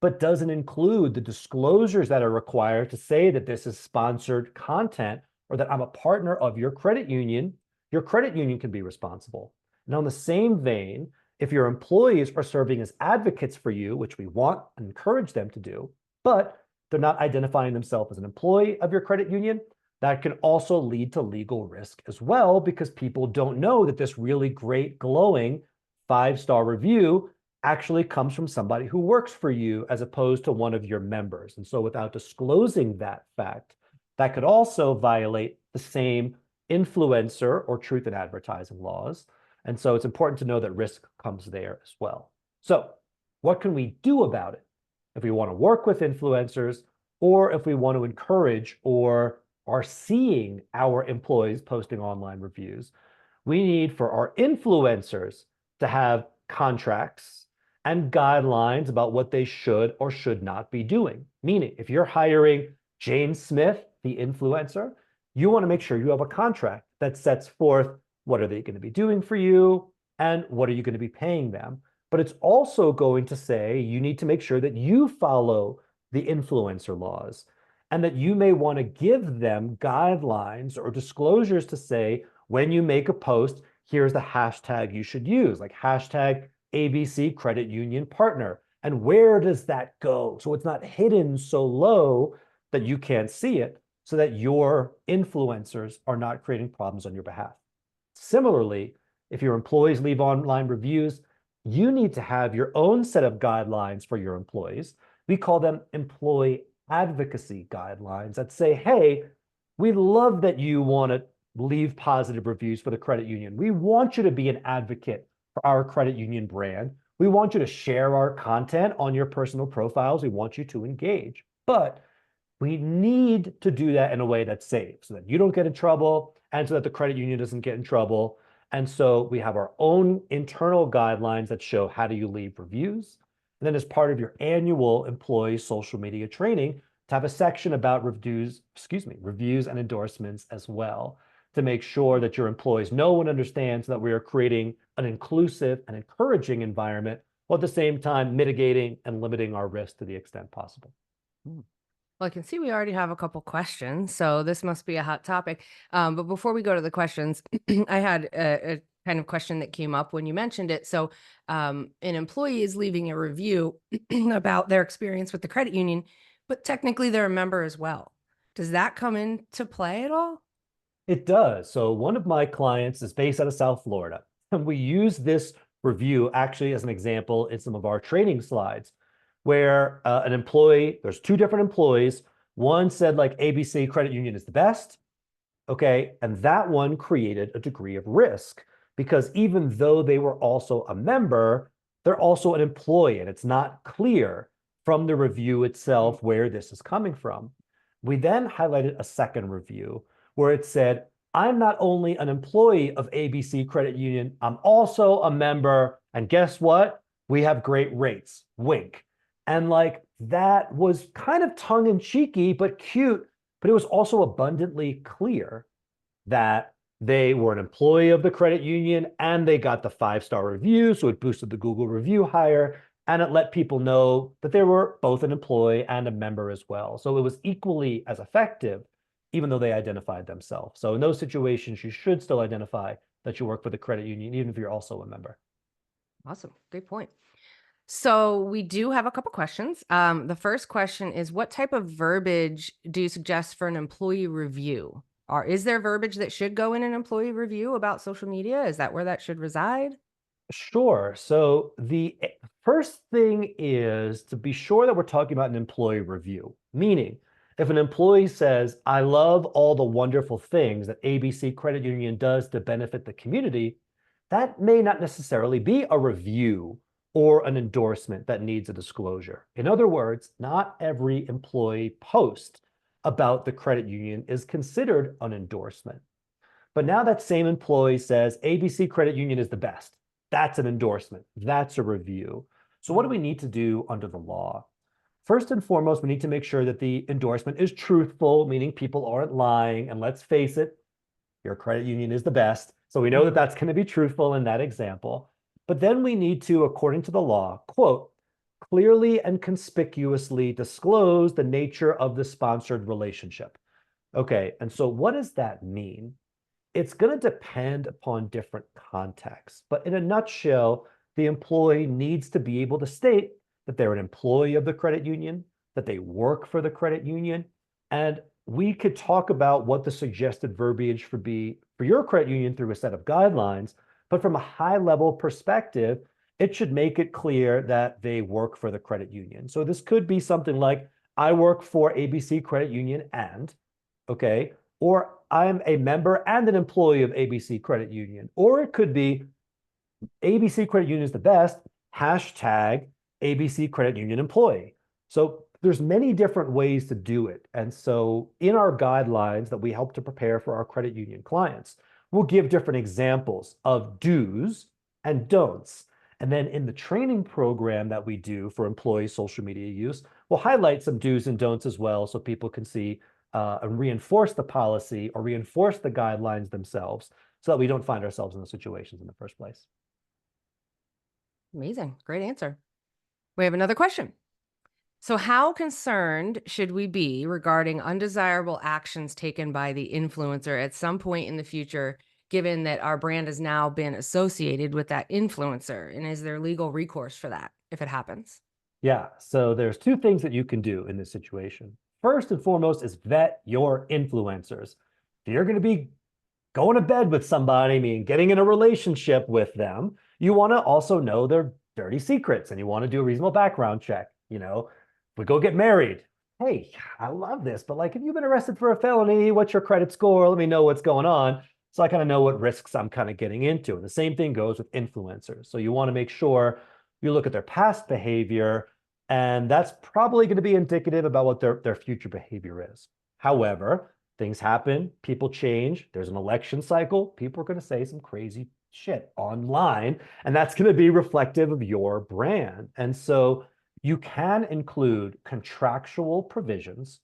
but doesn't include the disclosures that are required to say that this is sponsored content or that I'm a partner of your credit union can be responsible. And on the same vein, if your employees are serving as advocates for you, which we want and encourage them to do, but they're not identifying themselves as an employee of your credit union, That can also lead to legal risk as well because people don't know that this really great, glowing 5-star review actually comes from somebody who works for you as opposed to one of your members. And so without disclosing that fact, that could also violate the same influencer or truth in advertising laws. And so it's important to know that risk comes there as well. So what can we do about it if we want to work with influencers or if we want to encourage or are seeing our employees posting online reviews? We need for our influencers to have contracts and guidelines about what they should or should not be doing. Meaning, if you're hiring Jane Smith, the influencer, you want to make sure you have a contract that sets forth what are they going to be doing for you and what are you going to be paying them. But it's also going to say you need to make sure that you follow the influencer laws and that you may want to give them guidelines or disclosures to say, when you make a post, here's the hashtag you should use, like hashtag ABC Credit Union Partner. And where does that go? So it's not hidden so low that you can't see it, so that your influencers are not creating problems on your behalf. Similarly, if your employees leave online reviews, you need to have your own set of guidelines for your employees. We call them employee advocacy guidelines that say, hey, we love that you want to leave positive reviews for the credit union. We want you to be an advocate for our credit union brand. We want you to share our content on your personal profiles. We want you to engage. But we need to do that in a way that's safe so that you don't get in trouble and so that the credit union doesn't get in trouble. And so we have our own internal guidelines that show how do you leave reviews. And then as part of your annual employee social media training, to have a section about reviews and endorsements as well, to make sure that your employees know and understand so that we are creating an inclusive and encouraging environment, while at the same time mitigating and limiting our risk to the extent possible. Well, I can see we already have a couple questions, so this must be a hot topic. But before we go to the questions, I had a kind of question that came up when you mentioned it. So, an employee is leaving a review about their experience with the credit union, but technically they're a member as well. Does that come into play at all? It does. So one of my clients is based out of South Florida, and we use this review actually as an example in some of our training slides where an employee, there's two different employees. One said like ABC Credit Union is the best. Okay. And that one created a degree of risk because even though they were also a member, they're also an employee and it's not clear from the review itself where this is coming from. We then highlighted a second review where it said, I'm not only an employee of ABC Credit Union, I'm also a member. And guess what? We have great rates. Wink. And like that was kind of tongue in cheeky, but cute. But it was also abundantly clear that they were an employee of the credit union and they got the 5-star review. So it boosted the Google review higher and it let people know that they were both an employee and a member as well. So it was equally as effective, even though they identified themselves. So in those situations, you should still identify that you work for the credit union, even if you're also a member. Awesome. Great point. So we do have a couple questions. The first question is, what type of verbiage do you suggest for an employee review? Or is there verbiage that should go in an employee review about social media? Is that where that should reside? Sure. So the first thing is to be sure that we're talking about an employee review, meaning if an employee says, I love all the wonderful things that ABC Credit Union does to benefit the community, that may not necessarily be a review or an endorsement that needs a disclosure. In other words, not every employee post about the credit union is considered an endorsement. But now that same employee says ABC Credit Union is the best. That's an endorsement. That's a review. So what do we need to do under the law? First and foremost, we need to make sure that the endorsement is truthful, meaning people aren't lying. And let's face it, your credit union is the best. So we know that that's going to be truthful in that example. But then we need to, according to the law, quote, clearly and conspicuously disclose the nature of the sponsored relationship. Okay, and so what does that mean? It's going to depend upon different contexts. But in a nutshell, the employee needs to be able to state that they're an employee of the credit union, that they work for the credit union, And we could talk about what the suggested verbiage for be for your credit union through a set of guidelines, but from a high level perspective, it should make it clear that they work for the credit union. So this could be something like, I work for ABC Credit Union and, okay, or I'm a member and an employee of ABC Credit Union. Or it could be ABC Credit Union is the best, hashtag ABC Credit Union employee. So there's many different ways to do it. And so in our guidelines that we help to prepare for our credit union clients, we'll give different examples of do's and don'ts. And then in the training program that we do for employee social media use, we'll highlight some do's and don'ts as well so people can see and reinforce the policy or reinforce the guidelines themselves so that we don't find ourselves in those situations in the first place. Amazing. Great answer. We have another question. So how concerned should we be regarding undesirable actions taken by the influencer at some point in the future, given that our brand has now been associated with that influencer? And is there legal recourse for that if it happens? Yeah, so there's two things that you can do in this situation. First and foremost is vet your influencers. If you're going to be going to bed with somebody, meaning getting in a relationship with them, you want to also know their dirty secrets and you want to do a reasonable background check. If we go get married, hey, I love this, but like if you've been arrested for a felony, what's your credit score? Let me know what's going on. So I kind of know what risks I'm kind of getting into. And the same thing goes with influencers. So you want to make sure you look at their past behavior, and that's probably going to be indicative about what their future behavior is. However, things happen, people change, there's an election cycle, people are going to say some crazy shit online, and that's going to be reflective of your brand. And so you can include contractual provisions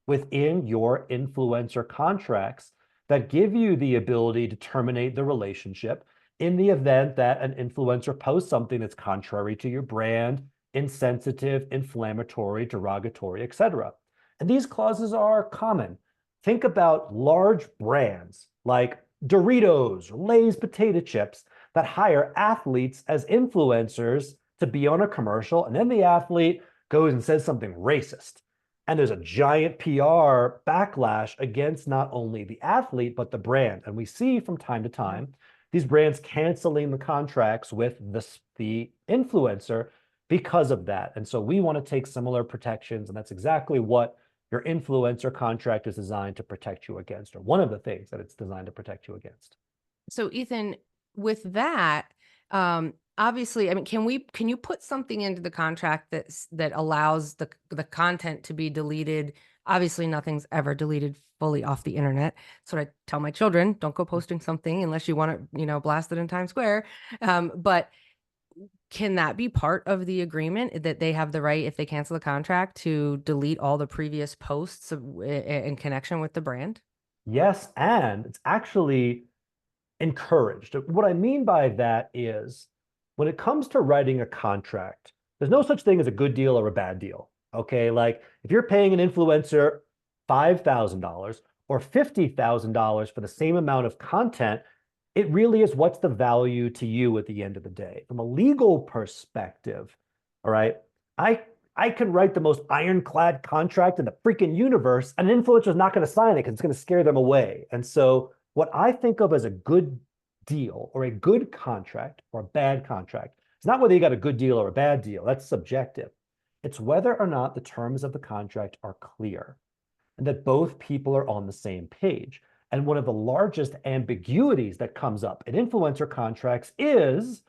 within your influencer contracts that give you the ability to terminate the relationship in the event that an influencer posts something that's contrary to your brand, insensitive, inflammatory, derogatory, etc. And these clauses are common. Think about large brands like Doritos or Lay's potato chips that hire athletes as influencers to be on a commercial, and then the athlete goes and says something racist. And there's a giant PR backlash against not only the athlete, but the brand. And we see from time to time these brands canceling the contracts with the influencer because of that. And so we want to take similar protections, and that's exactly what your influencer contract is designed to protect you against, or one of the things that it's designed to protect you against. So Ethan, with that, obviously, I mean, can you put something into the contract that allows the content to be deleted? Obviously, nothing's ever deleted fully off the internet. So I tell my children, don't go posting something unless you want to, blast it in Times Square. But can that be part of the agreement that they have the right, if they cancel the contract, to delete all the previous posts in connection with the brand? Yes, and it's actually encouraged. What I mean by that is when it comes to writing a contract, there's no such thing as a good deal or a bad deal. Okay. Like if you're paying an influencer $5,000 or $50,000 for the same amount of content, it really is what's the value to you at the end of the day. From a legal perspective, all right, I can write the most ironclad contract in the freaking universe, and an influencer is not going to sign it because it's going to scare them away. And so what I think of as a good deal or a good contract or a bad contract, it's not whether you got a good deal or a bad deal. That's subjective. It's whether or not the terms of the contract are clear and that both people are on the same page. And one of the largest ambiguities that comes up in influencer contracts is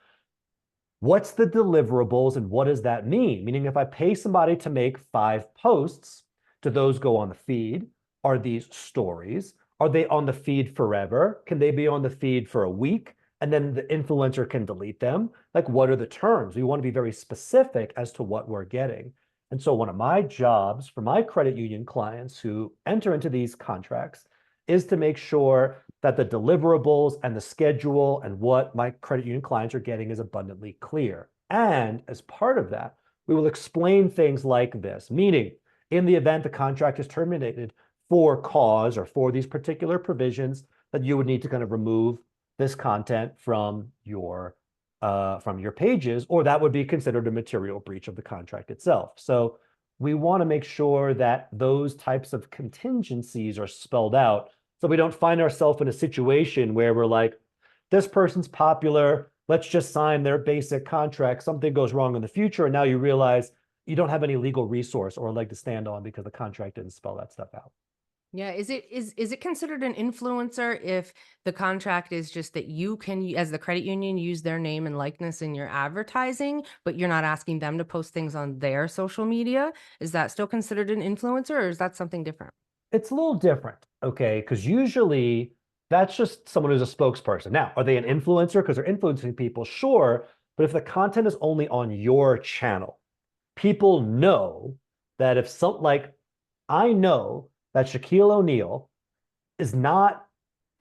what's the deliverables and what does that mean? Meaning, if I pay somebody to make 5 posts, do those go on the feed? Are these stories? Are they on the feed forever? Can they be on the feed for a week and then the influencer can delete them? Like, what are the terms? We want to be very specific as to what we're getting. And so one of my jobs for my credit union clients who enter into these contracts is to make sure that the deliverables and the schedule and what my credit union clients are getting is abundantly clear. And as part of that, we will explain things like this, meaning in the event the contract is terminated for cause or for these particular provisions, that you would need to kind of remove this content from your pages, or that would be considered a material breach of the contract itself. So we want to make sure that those types of contingencies are spelled out so we don't find ourselves in a situation where we're like, this person's popular, let's just sign their basic contract. Something goes wrong in the future, and now you realize you don't have any legal resource or leg to stand on because the contract didn't spell that stuff out. Yeah, is it considered an influencer if the contract is just that you can, as the credit union, use their name and likeness in your advertising, but you're not asking them to post things on their social media? Is that still considered an influencer, or is that something different? It's a little different, okay? Because usually that's just someone who's a spokesperson. Now, are they an influencer because they're influencing people? Sure. But if the content is only on your channel, people know that if some, like, I know that Shaquille O'Neal is not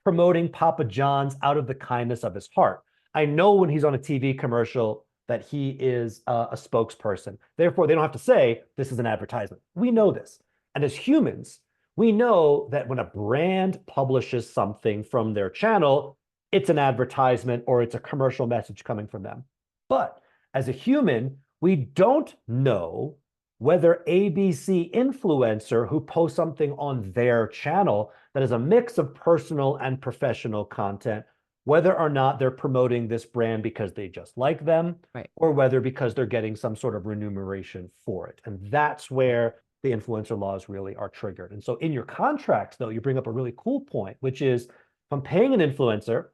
promoting Papa John's out of the kindness of his heart. I know when he's on a TV commercial that he is a spokesperson. Therefore, they don't have to say this is an advertisement. We know this. And as humans, we know that when a brand publishes something from their channel, it's an advertisement or it's a commercial message coming from them. But as a human, we don't know whether ABC influencer who posts something on their channel that is a mix of personal and professional content, whether or not they're promoting this brand because they just like them, Right. or whether because they're getting some sort of remuneration for it. And that's where the influencer laws really are triggered. And so in your contracts, though, you bring up a really cool point, which is if I'm paying an influencer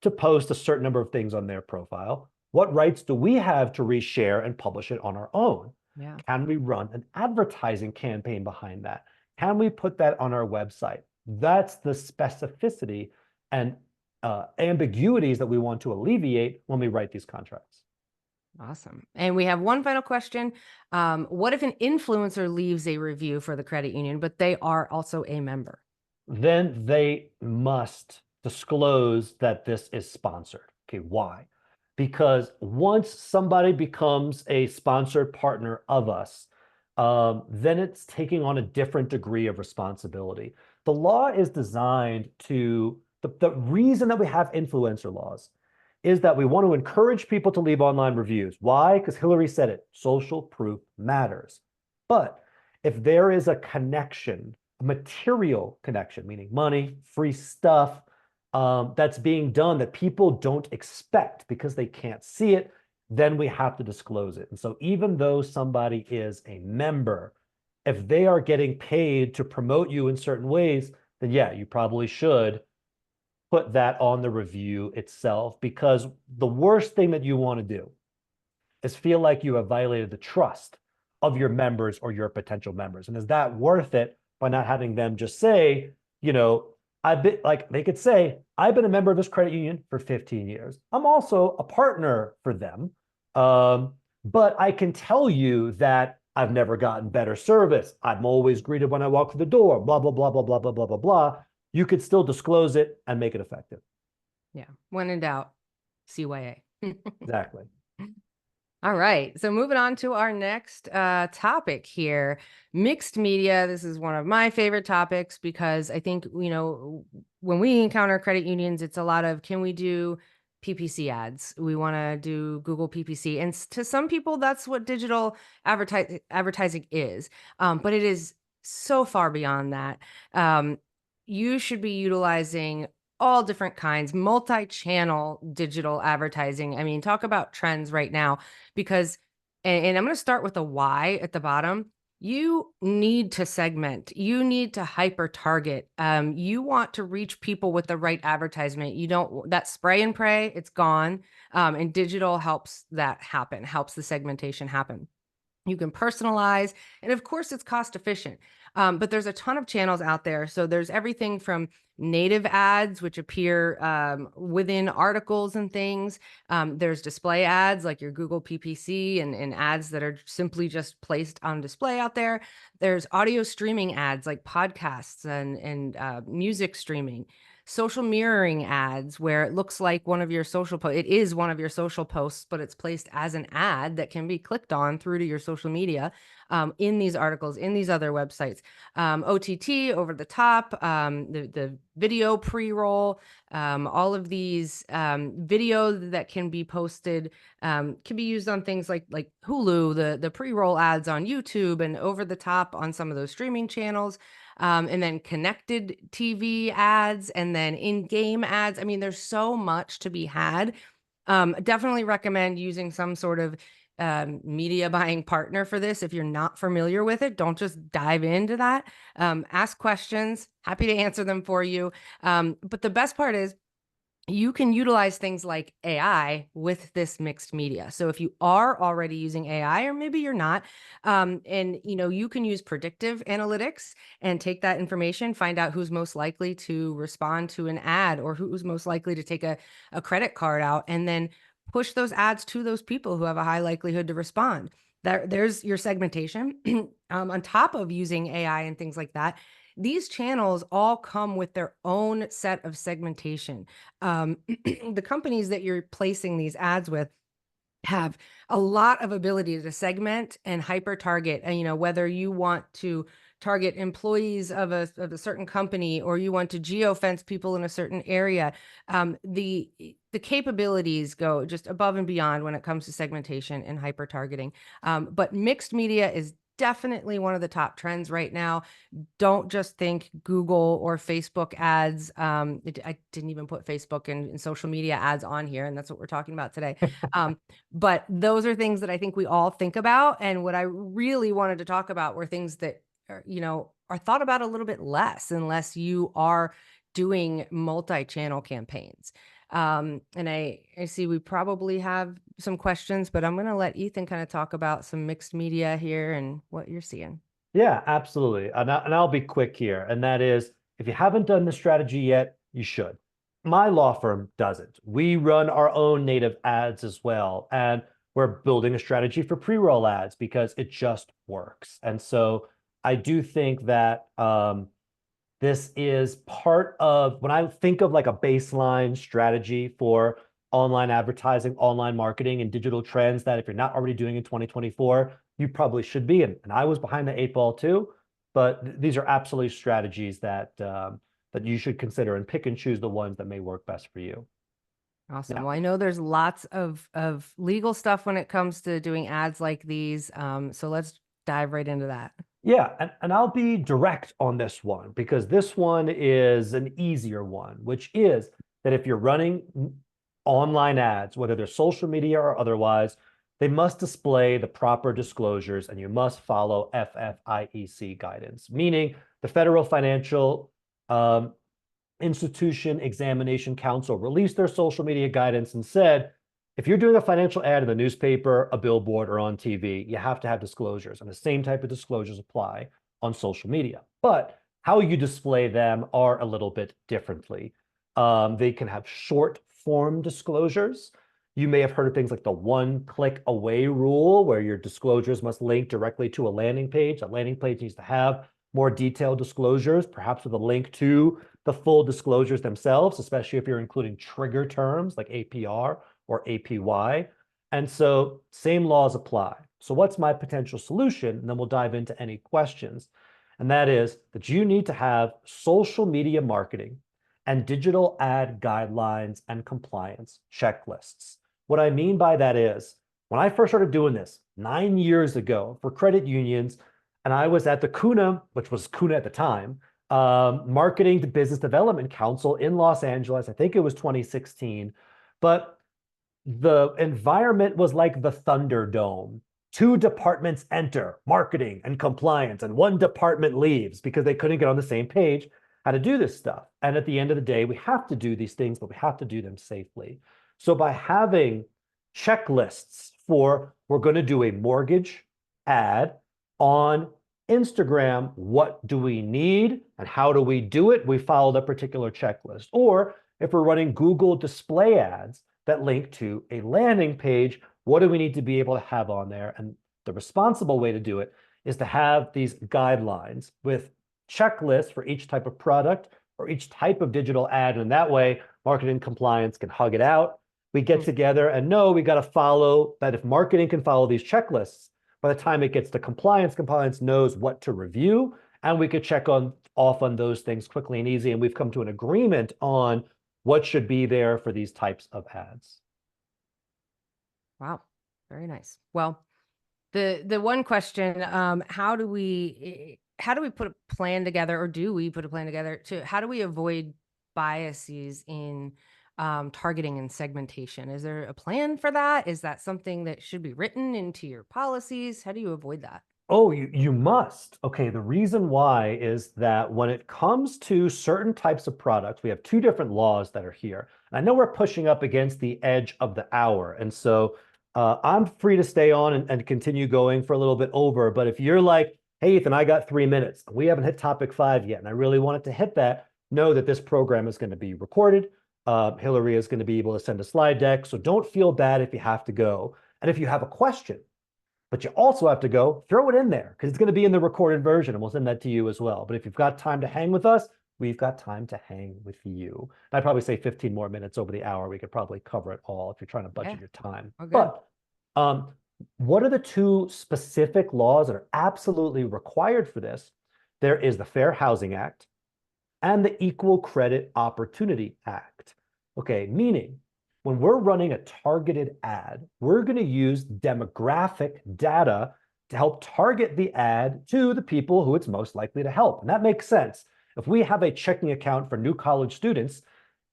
to post a certain number of things on their profile, what rights do we have to reshare and publish it on our own? Yeah. Can we run an advertising campaign behind that? Can we put that on our website? That's the specificity and ambiguities that we want to alleviate when we write these contracts. Awesome. And we have one final question. What if an influencer leaves a review for the credit union, but they are also a member? Then they must disclose that this is sponsored. Okay, why? Because once somebody becomes a sponsored partner of us, then it's taking on a different degree of responsibility. The law is designed to, the reason that we have influencer laws is that we want to encourage people to leave online reviews. Why? Because Hillary said it, social proof matters. But if there is a connection, a material connection, meaning money, free stuff, that's being done that people don't expect because they can't see it, then we have to disclose it. And so even though somebody is a member, if they are getting paid to promote you in certain ways, then yeah, you probably should put that on the review itself, because the worst thing that you want to do is feel like you have violated the trust of your members or your potential members. And is that worth it by not having them just say, you know, I've been, like, they could say, I've been a member of this credit union for 15 years. I'm also a partner for them. But I can tell you that I've never gotten better service. I'm always greeted when I walk through the door, blah, blah, blah, blah, blah, blah, blah, blah, blah. You could still disclose it and make it effective. Yeah. When in doubt, CYA. Exactly. All right. So moving on to our next topic here, mixed media. This is one of my favorite topics because I think, you know, when we encounter credit unions, it's a lot of, can we do PPC ads? We want to do Google PPC. And to some people, that's what digital advertising is. But it is so far beyond that. You should be utilizing all different kinds, multi-channel digital advertising. I mean, talk about trends right now, because, and I'm going to start with a why at the bottom. You need to segment. You need to hyper target. You want to reach people with the right advertisement. You don't, that spray and pray, it's gone. And digital helps that happen, helps the segmentation happen. You can personalize, and of course it's cost efficient. But there's a ton of channels out there. So there's everything from native ads, which appear within articles and things. There's display ads like your Google PPC and ads that are simply just placed on display out there. There's audio streaming ads like podcasts and music streaming. Social mirroring ads where it looks like one of your social posts. It is one of your social posts, but it's placed as an ad that can be clicked on through to your social media. in these articles, in these other websites. OTT, over the top, the video pre-roll, all of these videos that can be posted can be used on things like Hulu, the pre-roll ads on YouTube, and over the top on some of those streaming channels. And then connected TV ads, and then in-game ads. I mean, there's so much to be had. Definitely recommend using some sort of media buying partner for this. If you're not familiar with it, don't just dive into that. Ask questions. Happy to answer them for you. But the best part is, you can utilize things like AI with this mixed media. So if you are already using AI, or maybe you're not, and you can use predictive analytics and take that information, find out who's most likely to respond to an ad, or who's most likely to take a credit card out, and then push those ads to those people who have a high likelihood to respond. There's your segmentation. On top of using AI and things like that, these channels all come with their own set of segmentation. The companies that you're placing these ads with have a lot of ability to segment and hyper target. And whether you want to target employees of a certain company, or you want to geofence people in a certain area, the capabilities go just above and beyond when it comes to segmentation and hyper targeting. But mixed media is definitely one of the top trends right now. Don't just think Google or Facebook ads. I didn't even put Facebook and social media ads on here, and that's what we're talking about today. But those are things that I think we all think about. And what I really wanted to talk about were things that are thought about a little bit less, unless you are doing multi-channel campaigns. And I see we probably have some questions, but I'm going to let Ethan kind of talk about some mixed media here and what you're seeing. Yeah, absolutely. And I'll be quick here. And that is, if you haven't done the strategy yet, you should. My law firm doesn't. We run our own native ads as well. And we're building a strategy for pre-roll ads because it just works. And so I do think that this is part of, when I think of like a baseline strategy for online advertising, online marketing, and digital trends, that if you're not already doing in 2024, you probably should be. And I was behind the 8 ball too, but these are absolutely strategies that that you should consider, and pick and choose the ones that may work best for you. Awesome. Yeah. Well, I know there's lots of legal stuff when it comes to doing ads like these. So let's dive right into that. Yeah, and I'll be direct on this one, because this one is an easier one, which is that if you're running online ads, whether they're social media or otherwise, they must display the proper disclosures, and you must follow FFIEC guidance, meaning the Federal Financial Institution Examination Council released their social media guidance and said, if you're doing a financial ad in the newspaper, a billboard, or on TV, you have to have disclosures, and the same type of disclosures apply on social media. But how you display them are a little bit differently. They can have short form disclosures. You may have heard of things like the one-click away rule, where your disclosures must link directly to a landing page. That landing page needs to have more detailed disclosures, perhaps with a link to the full disclosures themselves, especially if you're including trigger terms like APR or APY. And so same laws apply. So what's my potential solution? And then we'll dive into any questions. And that is that you need to have social media marketing and digital ad guidelines and compliance checklists. What I mean by that is, when I first started doing this 9 years ago for credit unions, and I was at the CUNA, which was CUNA at the time, Marketing to Business Development Council in Los Angeles. I think it was 2016. But the environment was like the Thunderdome. 2 departments enter, marketing and compliance, and 1 department leaves because they couldn't get on the same page how to do this stuff. And at the end of the day, we have to do these things, but we have to do them safely. So by having checklists for, we're going to do a mortgage ad on Instagram, what do we need and how do we do it? We followed a particular checklist. Or if we're running Google display ads that link to a landing page, what do we need to be able to have on there? And the responsible way to do it is to have these guidelines with checklists for each type of product or each type of digital ad. And that way, marketing compliance can hug it out. We get together and know we got to follow that. If marketing can follow these checklists, By the time it gets to compliance, compliance knows what to review, and we could check on off on those things quickly and easy. And we've come to an agreement on what should be there for these types of ads. Wow. Very nice. Well, the one question, how do we put a plan together, or do we put a plan together to how do we avoid biases in targeting and segmentation? Is there a plan for that? Is that something that should be written into your policies? How do you avoid that? Oh, you must. Okay, the reason why is that when it comes to certain types of products, we have two different laws that are here. And I know we're pushing up against the edge of the hour. And so I'm free to stay on and continue going for a little bit over. But if you're like, hey, Ethan, I got 3 minutes. We haven't hit topic 5 yet. And I really wanted to hit that. Know that this program is going to be recorded. Hillary is going to be able to send a slide deck. So don't feel bad if you have to go. And if you have a question, but you also have to go throw it in there because it's going to be in the recorded version and we'll send that to you as well. But if you've got time to hang with us, we've got time to hang with you. I'd probably say 15 more minutes over the hour. We could probably cover it all if you're trying to budget your time. Oh, good. But what are the two specific laws that are absolutely required for this? There is the Fair Housing Act and the Equal Credit Opportunity Act. Okay, meaning when we're running a targeted ad, we're going to use demographic data to help target the ad to the people who it's most likely to help. And that makes sense. If we have a checking account for new college students,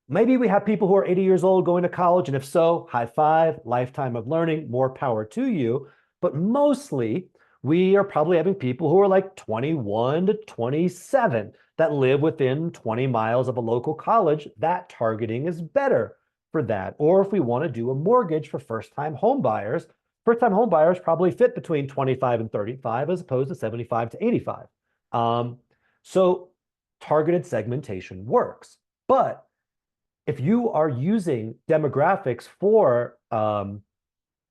maybe we have people who are 80 years old going to college. And if so, high five, lifetime of learning, more power to you. But mostly, we are probably having people who are like 21 to 27 that live within 20 miles of a local college. That targeting is better for that. Or if we want to do a mortgage for first-time home buyers probably fit between 25 and 35 as opposed to 75 to 85. So targeted segmentation works. But if you are using demographics for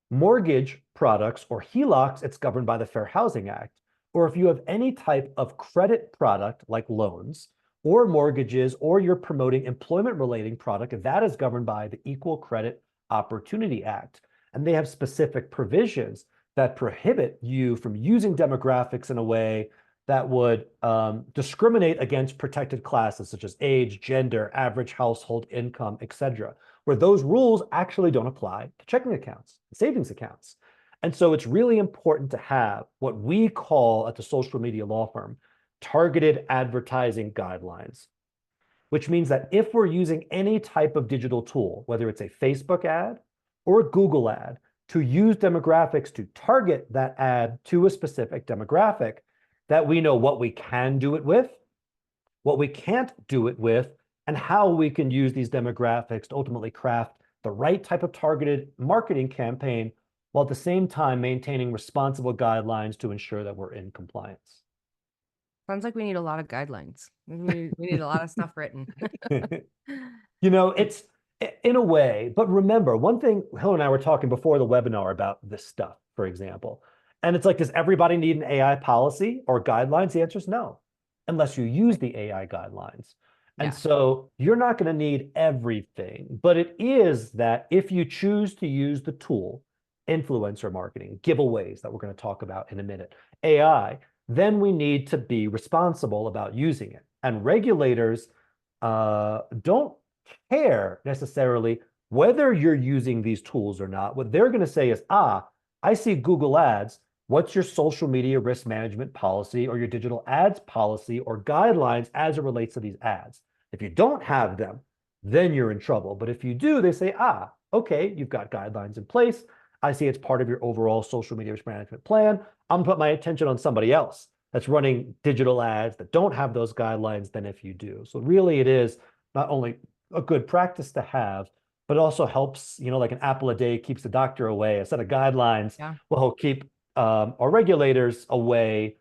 mortgage products or HELOCs, it's governed by the Fair Housing Act. Or if you have any type of credit product like loans, or mortgages, or you're promoting employment-related product, that is governed by the Equal Credit Opportunity Act. And they have specific provisions that prohibit you from using demographics in a way that would discriminate against protected classes such as age, gender, average household income, etc., where those rules actually don't apply to checking accounts, savings accounts. And so it's really important to have what we call at the social media law firm targeted advertising guidelines, which means that if we're using any type of digital tool, whether it's a Facebook ad or a Google ad, to use demographics to target that ad to a specific demographic, that we know what we can do it with, what we can't do it with, and how we can use these demographics to ultimately craft the right type of targeted marketing campaign while at the same time maintaining responsible guidelines to ensure that we're in compliance. Sounds like we need a lot of guidelines. We need a lot of stuff written. It's in a way, but remember, one thing, Hill and I were talking before the webinar about this stuff, for example, and it's like, does everybody need an AI policy or guidelines? The answer is no, unless you use the AI guidelines. And so you're not going to need everything, but it is that if you choose to use the tool, influencer marketing, giveaways that we're going to talk about in a minute, AI, then we need to be responsible about using it. And regulators don't care necessarily whether you're using these tools or not. What they're going to say is, I see Google ads. What's your social media risk management policy or your digital ads policy or guidelines as it relates to these ads? If you don't have them, then you're in trouble. But if you do, they say, okay, you've got guidelines in place. I see it's part of your overall social media risk management plan. I'm going to put my attention on somebody else that's running digital ads that don't have those guidelines than if you do. So really it is not only a good practice to have, but also helps, like an apple a day keeps the doctor away. A set of guidelines will keep our regulators away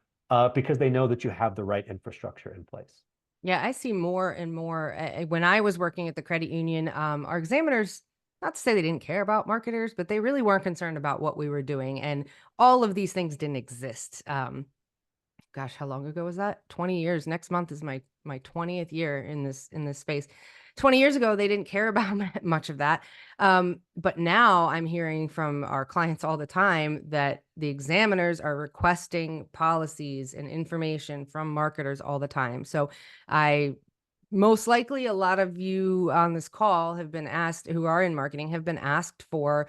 because they know that you have the right infrastructure in place. Yeah, I see more and more. When I was working at the credit union, our examiners, not to say they didn't care about marketers, but they really weren't concerned about what we were doing. And all of these things didn't exist. Gosh, how long ago was that? 20 years. Next month is my 20th year in this space. 20 years ago, they didn't care about much of that. But now I'm hearing from our clients all the time that the examiners are requesting policies and information from marketers all the time. So I most likely a lot of you on this call have been asked, who are in marketing, have been asked for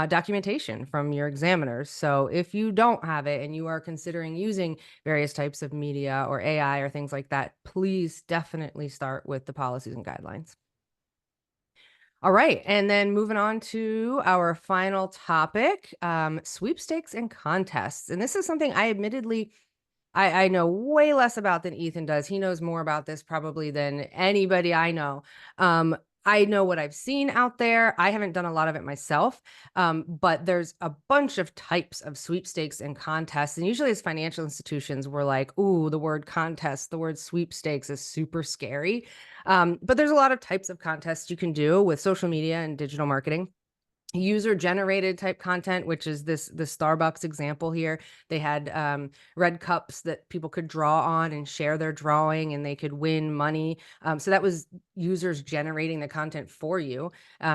documentation from your examiners. So if you don't have it and you are considering using various types of media or AI or things like that, please definitely start with the policies and guidelines. All right, and then moving on to our final topic, sweepstakes and contests. And this is something I admittedly I know way less about than Ethan does. He knows more about this probably than anybody I know. I know what I've seen out there. I haven't done a lot of it myself, but there's a bunch of types of sweepstakes and contests. And usually, as financial institutions, we're like, ooh, the word contest, the word sweepstakes is super scary. But there's a lot of types of contests you can do with social media and digital marketing. User generated type content, which is the Starbucks example here. They had red cups that people could draw on and share their drawing, and they could win money. So that was users generating the content for you.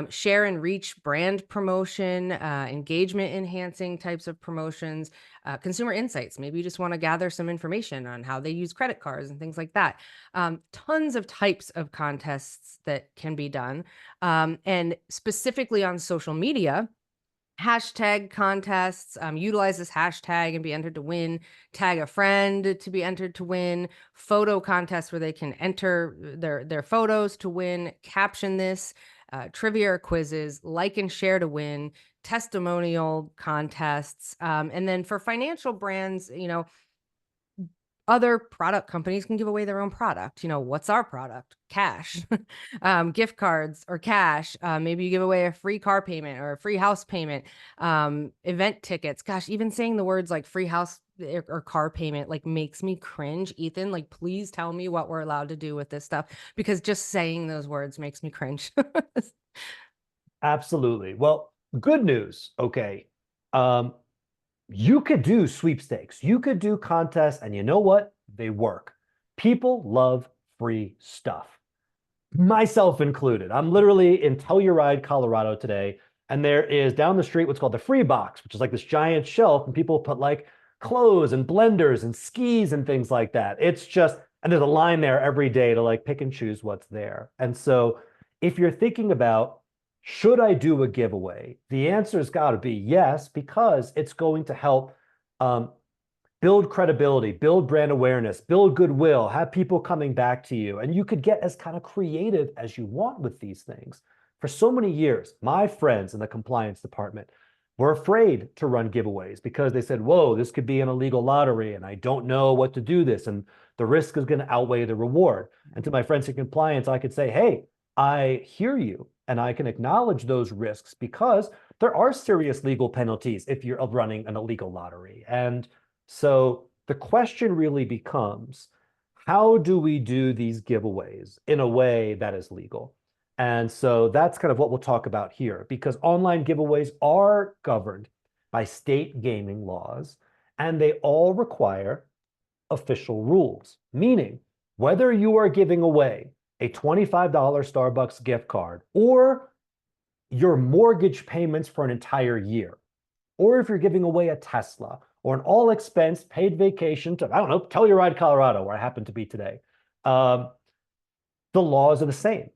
Share and reach brand promotion, engagement enhancing types of promotions, consumer insights. Maybe you just want to gather some information on how they use credit cards and things like that. Tons of types of contests that can be done. And specifically on social media, hashtag contests, utilize this hashtag and be entered to win, tag a friend to be entered to win, photo contests where they can enter their photos to win, caption this, trivia or quizzes, like and share to win, testimonial contests. And then for financial brands, other product companies can give away their own product. What's our product? Cash, gift cards or cash. Maybe you give away a free car payment or a free house payment, event tickets. Gosh, even saying the words like free house or car payment like makes me cringe. Ethan, like, please tell me what we're allowed to do with this stuff, because just saying those words makes me cringe. Absolutely. Well, good news. Okay. You could do sweepstakes, you could do contests, and you know what? They work. People love free stuff, myself included. I'm literally in Telluride, Colorado today, and there is down the street what's called the free box, which is like this giant shelf, and people put like clothes and blenders and skis and things like that. It's just, and there's a line there every day to like pick and choose what's there. And so if you're thinking about, should I do a giveaway? The answer's got to be yes, because it's going to help build credibility, build brand awareness, build goodwill, have people coming back to you. And you could get as kind of creative as you want with these things. For so many years, my friends in the compliance department were afraid to run giveaways because they said, whoa, this could be an illegal lottery and I don't know what to do this. And the risk is going to outweigh the reward. And to my friends in compliance, I could say, hey, I hear you and I can acknowledge those risks because there are serious legal penalties if you're running an illegal lottery. And so the question really becomes, how do we do these giveaways in a way that is legal? And so that's kind of what we'll talk about here, because online giveaways are governed by state gaming laws, and they all require official rules, meaning whether you are giving away a $25 Starbucks gift card or your mortgage payments for an entire year, or if you're giving away a Tesla or an all expense paid vacation to, I don't know, Telluride, Colorado, where I happen to be today, the laws are the same.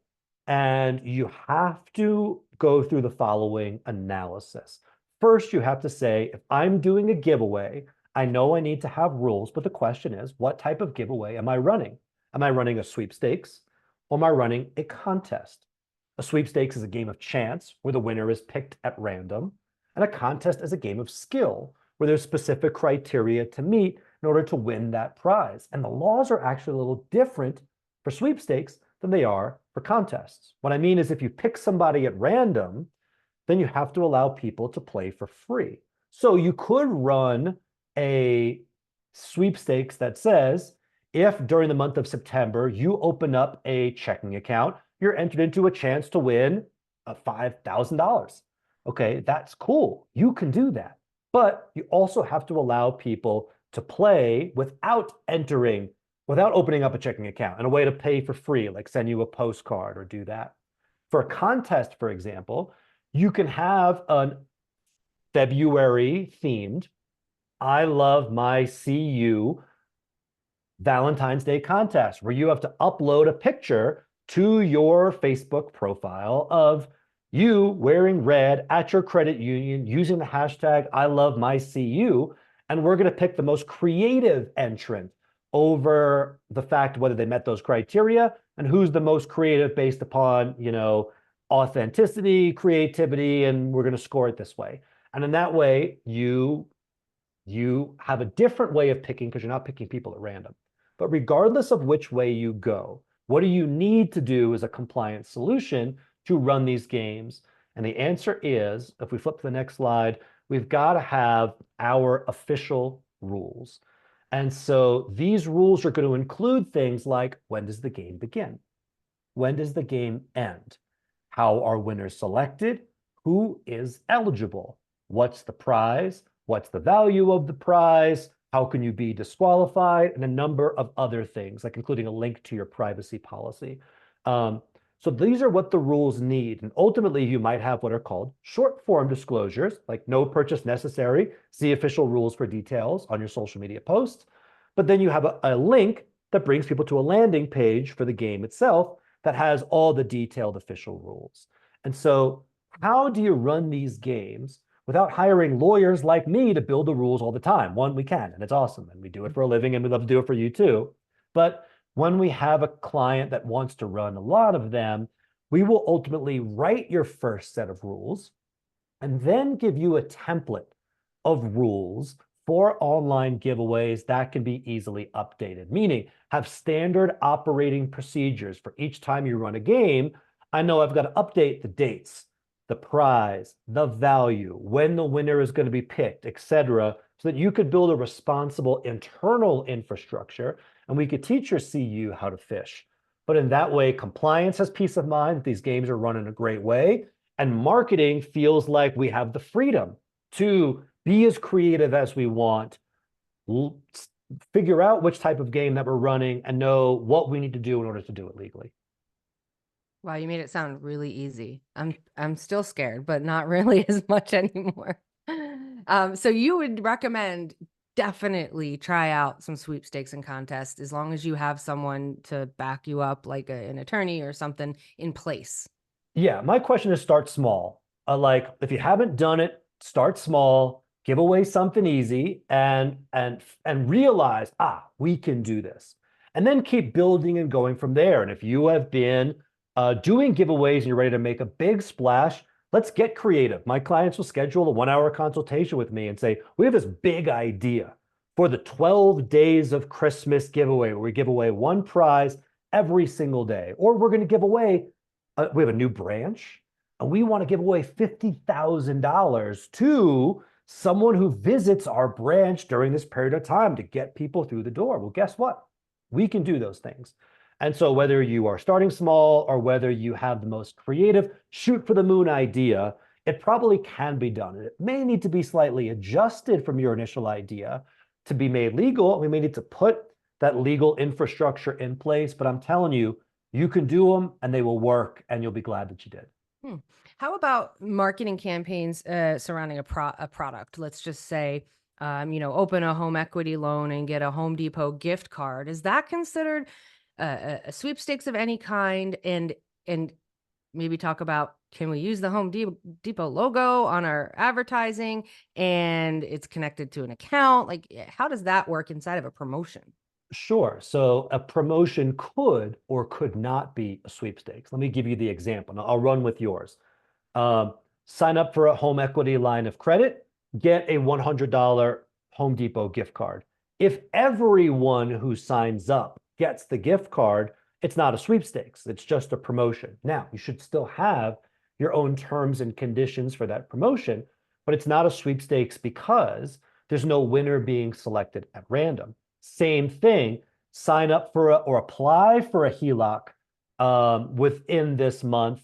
And you have to go through the following analysis. First, you have to say, if I'm doing a giveaway, I know I need to have rules, but the question is, what type of giveaway am I running? Am I running a sweepstakes or am I running a contest? A sweepstakes is a game of chance where the winner is picked at random, and a contest is a game of skill where there's specific criteria to meet in order to win that prize. And the laws are actually a little different for sweepstakes than they are for contests. What I mean is, if you pick somebody at random, then you have to allow people to play for free. So you could run a sweepstakes that says, if during the month of September you open up a checking account, you're entered into a chance to win $5,000. Okay, that's cool. You can do that. But you also have to allow people to play without entering without opening up a checking account, and a way to pay for free, like send you a postcard or do that. For a contest, for example, you can have an February themed I love my CU Valentine's Day contest where you have to upload a picture to your Facebook profile of you wearing red at your credit union using the hashtag I love my CU. And we're going to pick the most creative entrant over the fact whether they met those criteria and who's the most creative based upon, authenticity, creativity, and we're going to score it this way. And in that way, you have a different way of picking because you're not picking people at random. But regardless of which way you go, what do you need to do as a compliant solution to run these games? And the answer is, if we flip to the next slide, we've got to have our official rules. And so these rules are going to include things like, when does the game begin? When does the game end? How are winners selected? Who is eligible? What's the prize? What's the value of the prize? How can you be disqualified? And a number of other things, like including a link to your privacy policy. So these are what the rules need. And ultimately, you might have what are called short form disclosures, like no purchase necessary. See official rules for details on your social media posts. But then you have a link that brings people to a landing page for the game itself that has all the detailed official rules. And so how do you run these games without hiring lawyers like me to build the rules all the time? One, we can, and it's awesome, and we do it for a living, and we love to do it for you too. But when we have a client that wants to run a lot of them, we will ultimately write your first set of rules and then give you a template of rules for online giveaways that can be easily updated, meaning have standard operating procedures for each time you run a game. I know I've got to update the dates, the prize, the value, when the winner is going to be picked, etc., so that you could build a responsible internal infrastructure and we could teach your CU how to fish. But in that way, compliance has peace of mind that these games are run in a great way, and marketing feels like we have the freedom to be as creative as we want, figure out which type of game that we're running, and know what we need to do in order to do it legally. Wow, you made it sound really easy. I'm still scared, but not really as much anymore. So you would recommend definitely try out some sweepstakes and contests as long as you have someone to back you up, like an attorney or something in place. Yeah, my question is start small. Like if you haven't done it, start small, give away something easy, and realize, we can do this, and then keep building and going from there. And if you have been doing giveaways and you're ready to make a big splash, let's get creative. My clients will schedule a 1-hour consultation with me and say, we have this big idea for the 12 days of Christmas giveaway where we give away one prize every single day. Or we're going to give away, we have a new branch and we want to give away $50,000 to someone who visits our branch during this period of time to get people through the door. Well, guess what? We can do those things. And so whether you are starting small or whether you have the most creative shoot for the moon idea, it probably can be done. It may need to be slightly adjusted from your initial idea to be made legal. We may need to put that legal infrastructure in place, but I'm telling you, you can do them and they will work and you'll be glad that you did. How about marketing campaigns surrounding a product? Let's just say, open a home equity loan and get a Home Depot gift card. Is that considered a sweepstakes of any kind? And maybe talk about, can we use the Home Depot logo on our advertising and it's connected to an account? Like, how does that work inside of a promotion? Sure. So a promotion could or could not be a sweepstakes. Let me give you the example. I'll run with yours. Sign up for a home equity line of credit, get a $100 Home Depot gift card. If everyone who signs up gets the gift card, it's not a sweepstakes. It's just a promotion. Now, you should still have your own terms and conditions for that promotion, but it's not a sweepstakes because there's no winner being selected at random. Same thing, sign up for or apply for a HELOC within this month,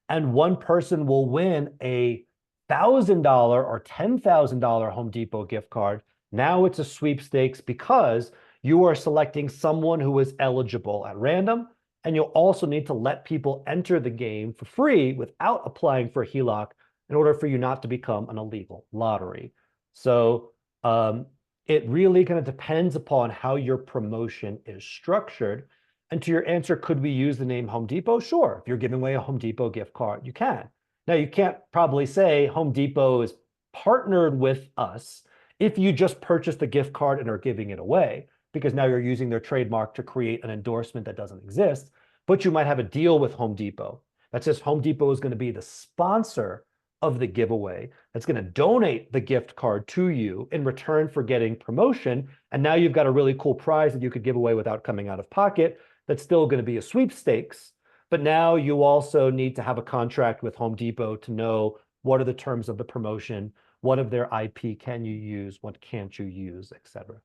and one person will win a $1,000 or $10,000 Home Depot gift card. Now it's a sweepstakes because You are selecting someone who is eligible at random, and you'll also need to let people enter the game for free without applying for a HELOC in order for you not to become an illegal lottery. So it really kind of depends upon how your promotion is structured. And to your answer, could we use the name Home Depot? Sure. If you're giving away a Home Depot gift card, you can. Now, you can't probably say Home Depot is partnered with us if you just purchased the gift card and are giving it away, because now you're using their trademark to create an endorsement that doesn't exist. But you might have a deal with Home Depot that says Home Depot is going to be the sponsor of the giveaway, that's going to donate the gift card to you in return for getting promotion. And now you've got a really cool prize that you could give away without coming out of pocket. That's still going to be a sweepstakes. But now you also need to have a contract with Home Depot to know what are the terms of the promotion, what of their IP can you use, what can't you use, et cetera.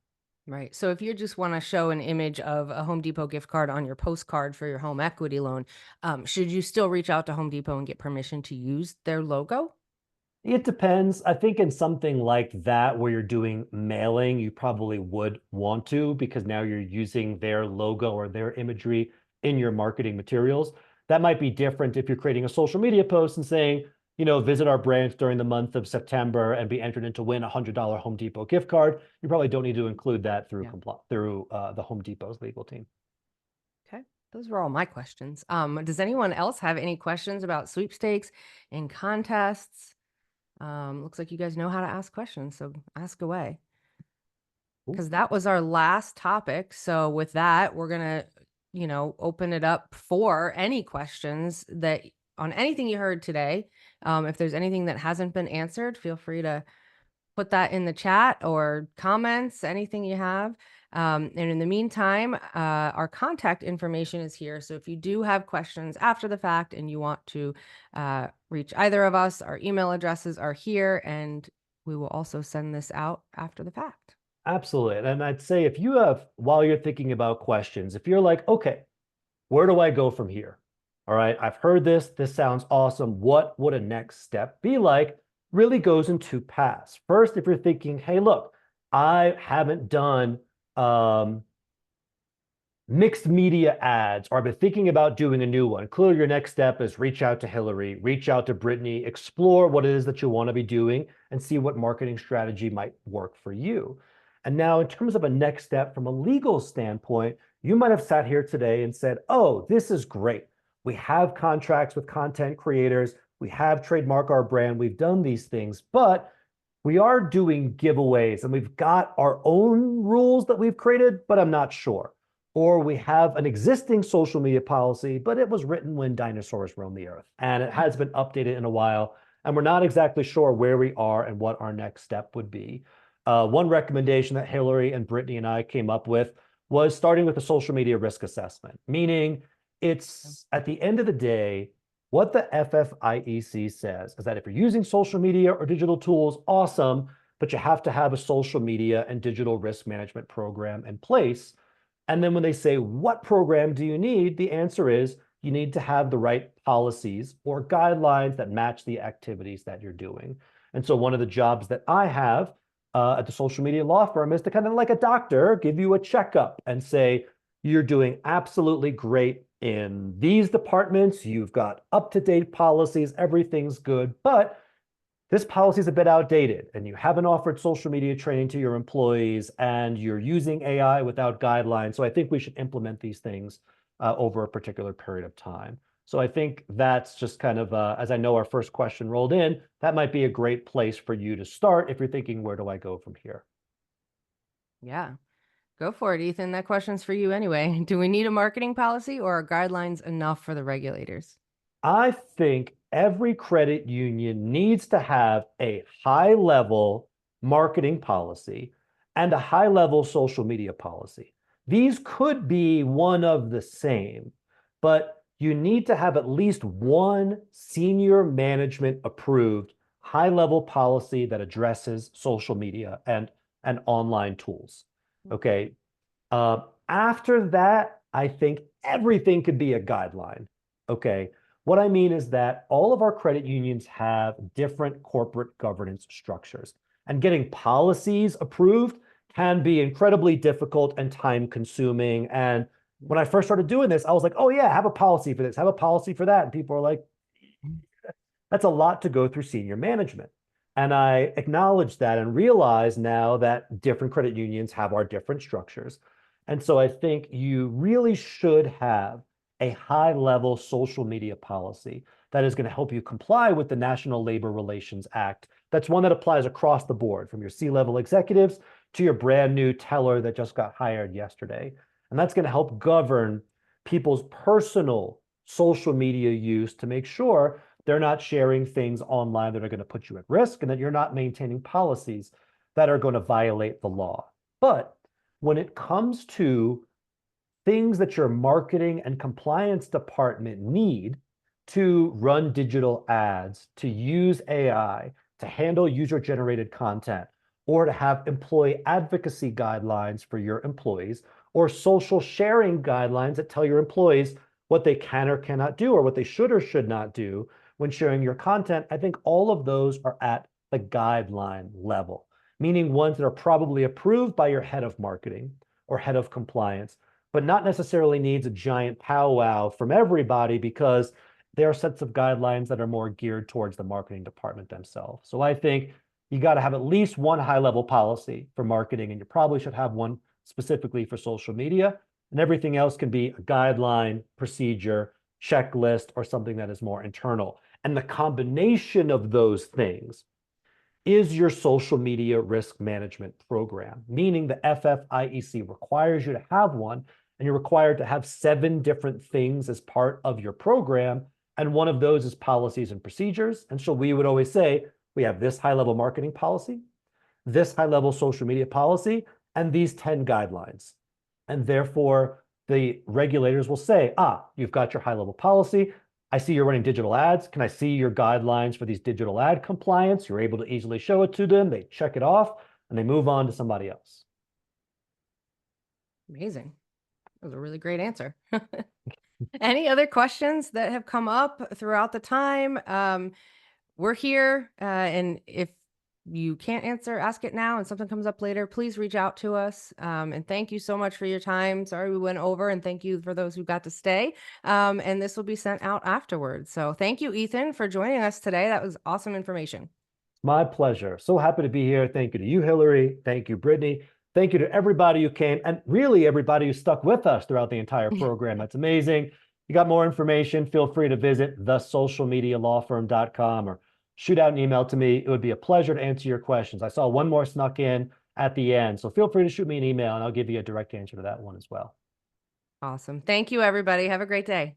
Right. So if you just want to show an image of a Home Depot gift card on your postcard for your home equity loan, should you still reach out to Home Depot and get permission to use their logo? It depends. I think in something like that, where you're doing mailing, you probably would want to, because now you're using their logo or their imagery in your marketing materials. That might be different if you're creating a social media post and saying, visit our branch during the month of September and be entered in to win a $100 Home Depot gift card. You probably don't need to include that through the Home Depot's legal team. Okay. Those were all my questions. Does anyone else have any questions about sweepstakes and contests? Looks like you guys know how to ask questions, so ask away. Because that was our last topic. So with that, we're gonna, open it up for any questions that on anything you heard today. If there's anything that hasn't been answered, feel free to put that in the chat or comments, anything you have. And in the meantime, our contact information is here. So if you do have questions after the fact and you want to reach either of us, our email addresses are here, and we will also send this out after the fact. Absolutely. And I'd say if you have, while you're thinking about questions, if you're like, okay, where do I go from here? All right, I've heard this. This sounds awesome. What would a next step be like? Really goes in two paths. First, if you're thinking, hey, look, I haven't done mixed media ads, or I've been thinking about doing a new one. Clearly, your next step is reach out to Hillary, reach out to Brittany, explore what it is that you want to be doing, and see what marketing strategy might work for you. And now, in terms of a next step from a legal standpoint, you might have sat here today and said, oh, this is great. We have contracts with content creators. We have trademark our brand. We've done these things, but we are doing giveaways and we've got our own rules that we've created, but I'm not sure. Or we have an existing social media policy, but it was written when dinosaurs roamed the earth and it has been updated in a while. And we're not exactly sure where we are and what our next step would be. One recommendation that Hillary and Brittany and I came up with was starting with a social media risk assessment, meaning it's at the end of the day, what the FFIEC says is that if you're using social media or digital tools, awesome, but you have to have a social media and digital risk management program in place. And then when they say, what program do you need? The answer is you need to have the right policies or guidelines that match the activities that you're doing. And so one of the jobs that I have at the social media law firm is to kind of like a doctor, give you a checkup and say, you're doing absolutely great in these departments. You've got up-to-date policies. Everything's good, but this policy is a bit outdated and you haven't offered social media training to your employees and you're using AI without guidelines. So I think we should implement these things over a particular period of time. So I think that's just kind of, as I know our first question rolled in, that might be a great place for you to start if you're thinking, where do I go from here? Yeah. Go for it, Ethan. That question's for you anyway. Do we need a marketing policy or are guidelines enough for the regulators? I think every credit union needs to have a high-level marketing policy and a high-level social media policy. These could be one of the same, but you need to have at least one senior management approved high-level policy that addresses social media and online tools. Okay. After that, I think everything could be a guideline. Okay. What I mean is that all of our credit unions have different corporate governance structures, and getting policies approved can be incredibly difficult and time consuming. And when I first started doing this, I was like, oh, yeah, have a policy for this, have a policy for that. And people are like, that's a lot to go through senior management. And I acknowledge that and realize now that different credit unions have our different structures. And so I think you really should have a high level social media policy that is going to help you comply with the National Labor Relations Act. That's one that applies across the board, from your C-level executives to your brand new teller that just got hired yesterday. And that's going to help govern people's personal social media use to make sure they're not sharing things online that are going to put you at risk, and that you're not maintaining policies that are going to violate the law. But when it comes to things that your marketing and compliance department need to run digital ads, to use AI, to handle user-generated content, or to have employee advocacy guidelines for your employees, or social sharing guidelines that tell your employees what they can or cannot do, or what they should or should not do when sharing your content, I think all of those are at the guideline level, meaning ones that are probably approved by your head of marketing or head of compliance, but not necessarily needs a giant powwow from everybody, because there are sets of guidelines that are more geared towards the marketing department themselves. So I think you got to have at least one high level policy for marketing, and you probably should have one specifically for social media, and everything else can be a guideline, procedure, checklist, or something that is more internal. And the combination of those things is your social media risk management program, meaning the FFIEC requires you to have one, and you're required to have 7 different things as part of your program. And one of those is policies and procedures. And so we would always say, we have this high-level marketing policy, this high-level social media policy, and these 10 guidelines. And therefore, the regulators will say, you've got your high-level policy. I see you're running digital ads. Can I see your guidelines for these digital ad compliance? You're able to easily show it to them. They check it off, and they move on to somebody else. Amazing. That was a really great answer. Any other questions that have come up throughout the time? We're here, and if you can't answer, ask it now, and something comes up later, please reach out to us. And thank you so much for your time. Sorry we went over, and thank you for those who got to stay. And this will be sent out afterwards. So thank you, Ethan, for joining us today. That was awesome information. My pleasure. So happy to be here. Thank you to you, Hillary. Thank you, Brittany. Thank you to everybody who came, and really everybody who stuck with us throughout the entire program. That's amazing. You got more information, feel free to visit thesocialmedialawfirm.com or shoot out an email to me. It would be a pleasure to answer your questions. I saw one more snuck in at the end, so feel free to shoot me an email and I'll give you a direct answer to that one as well. Awesome. Thank you, everybody. Have a great day.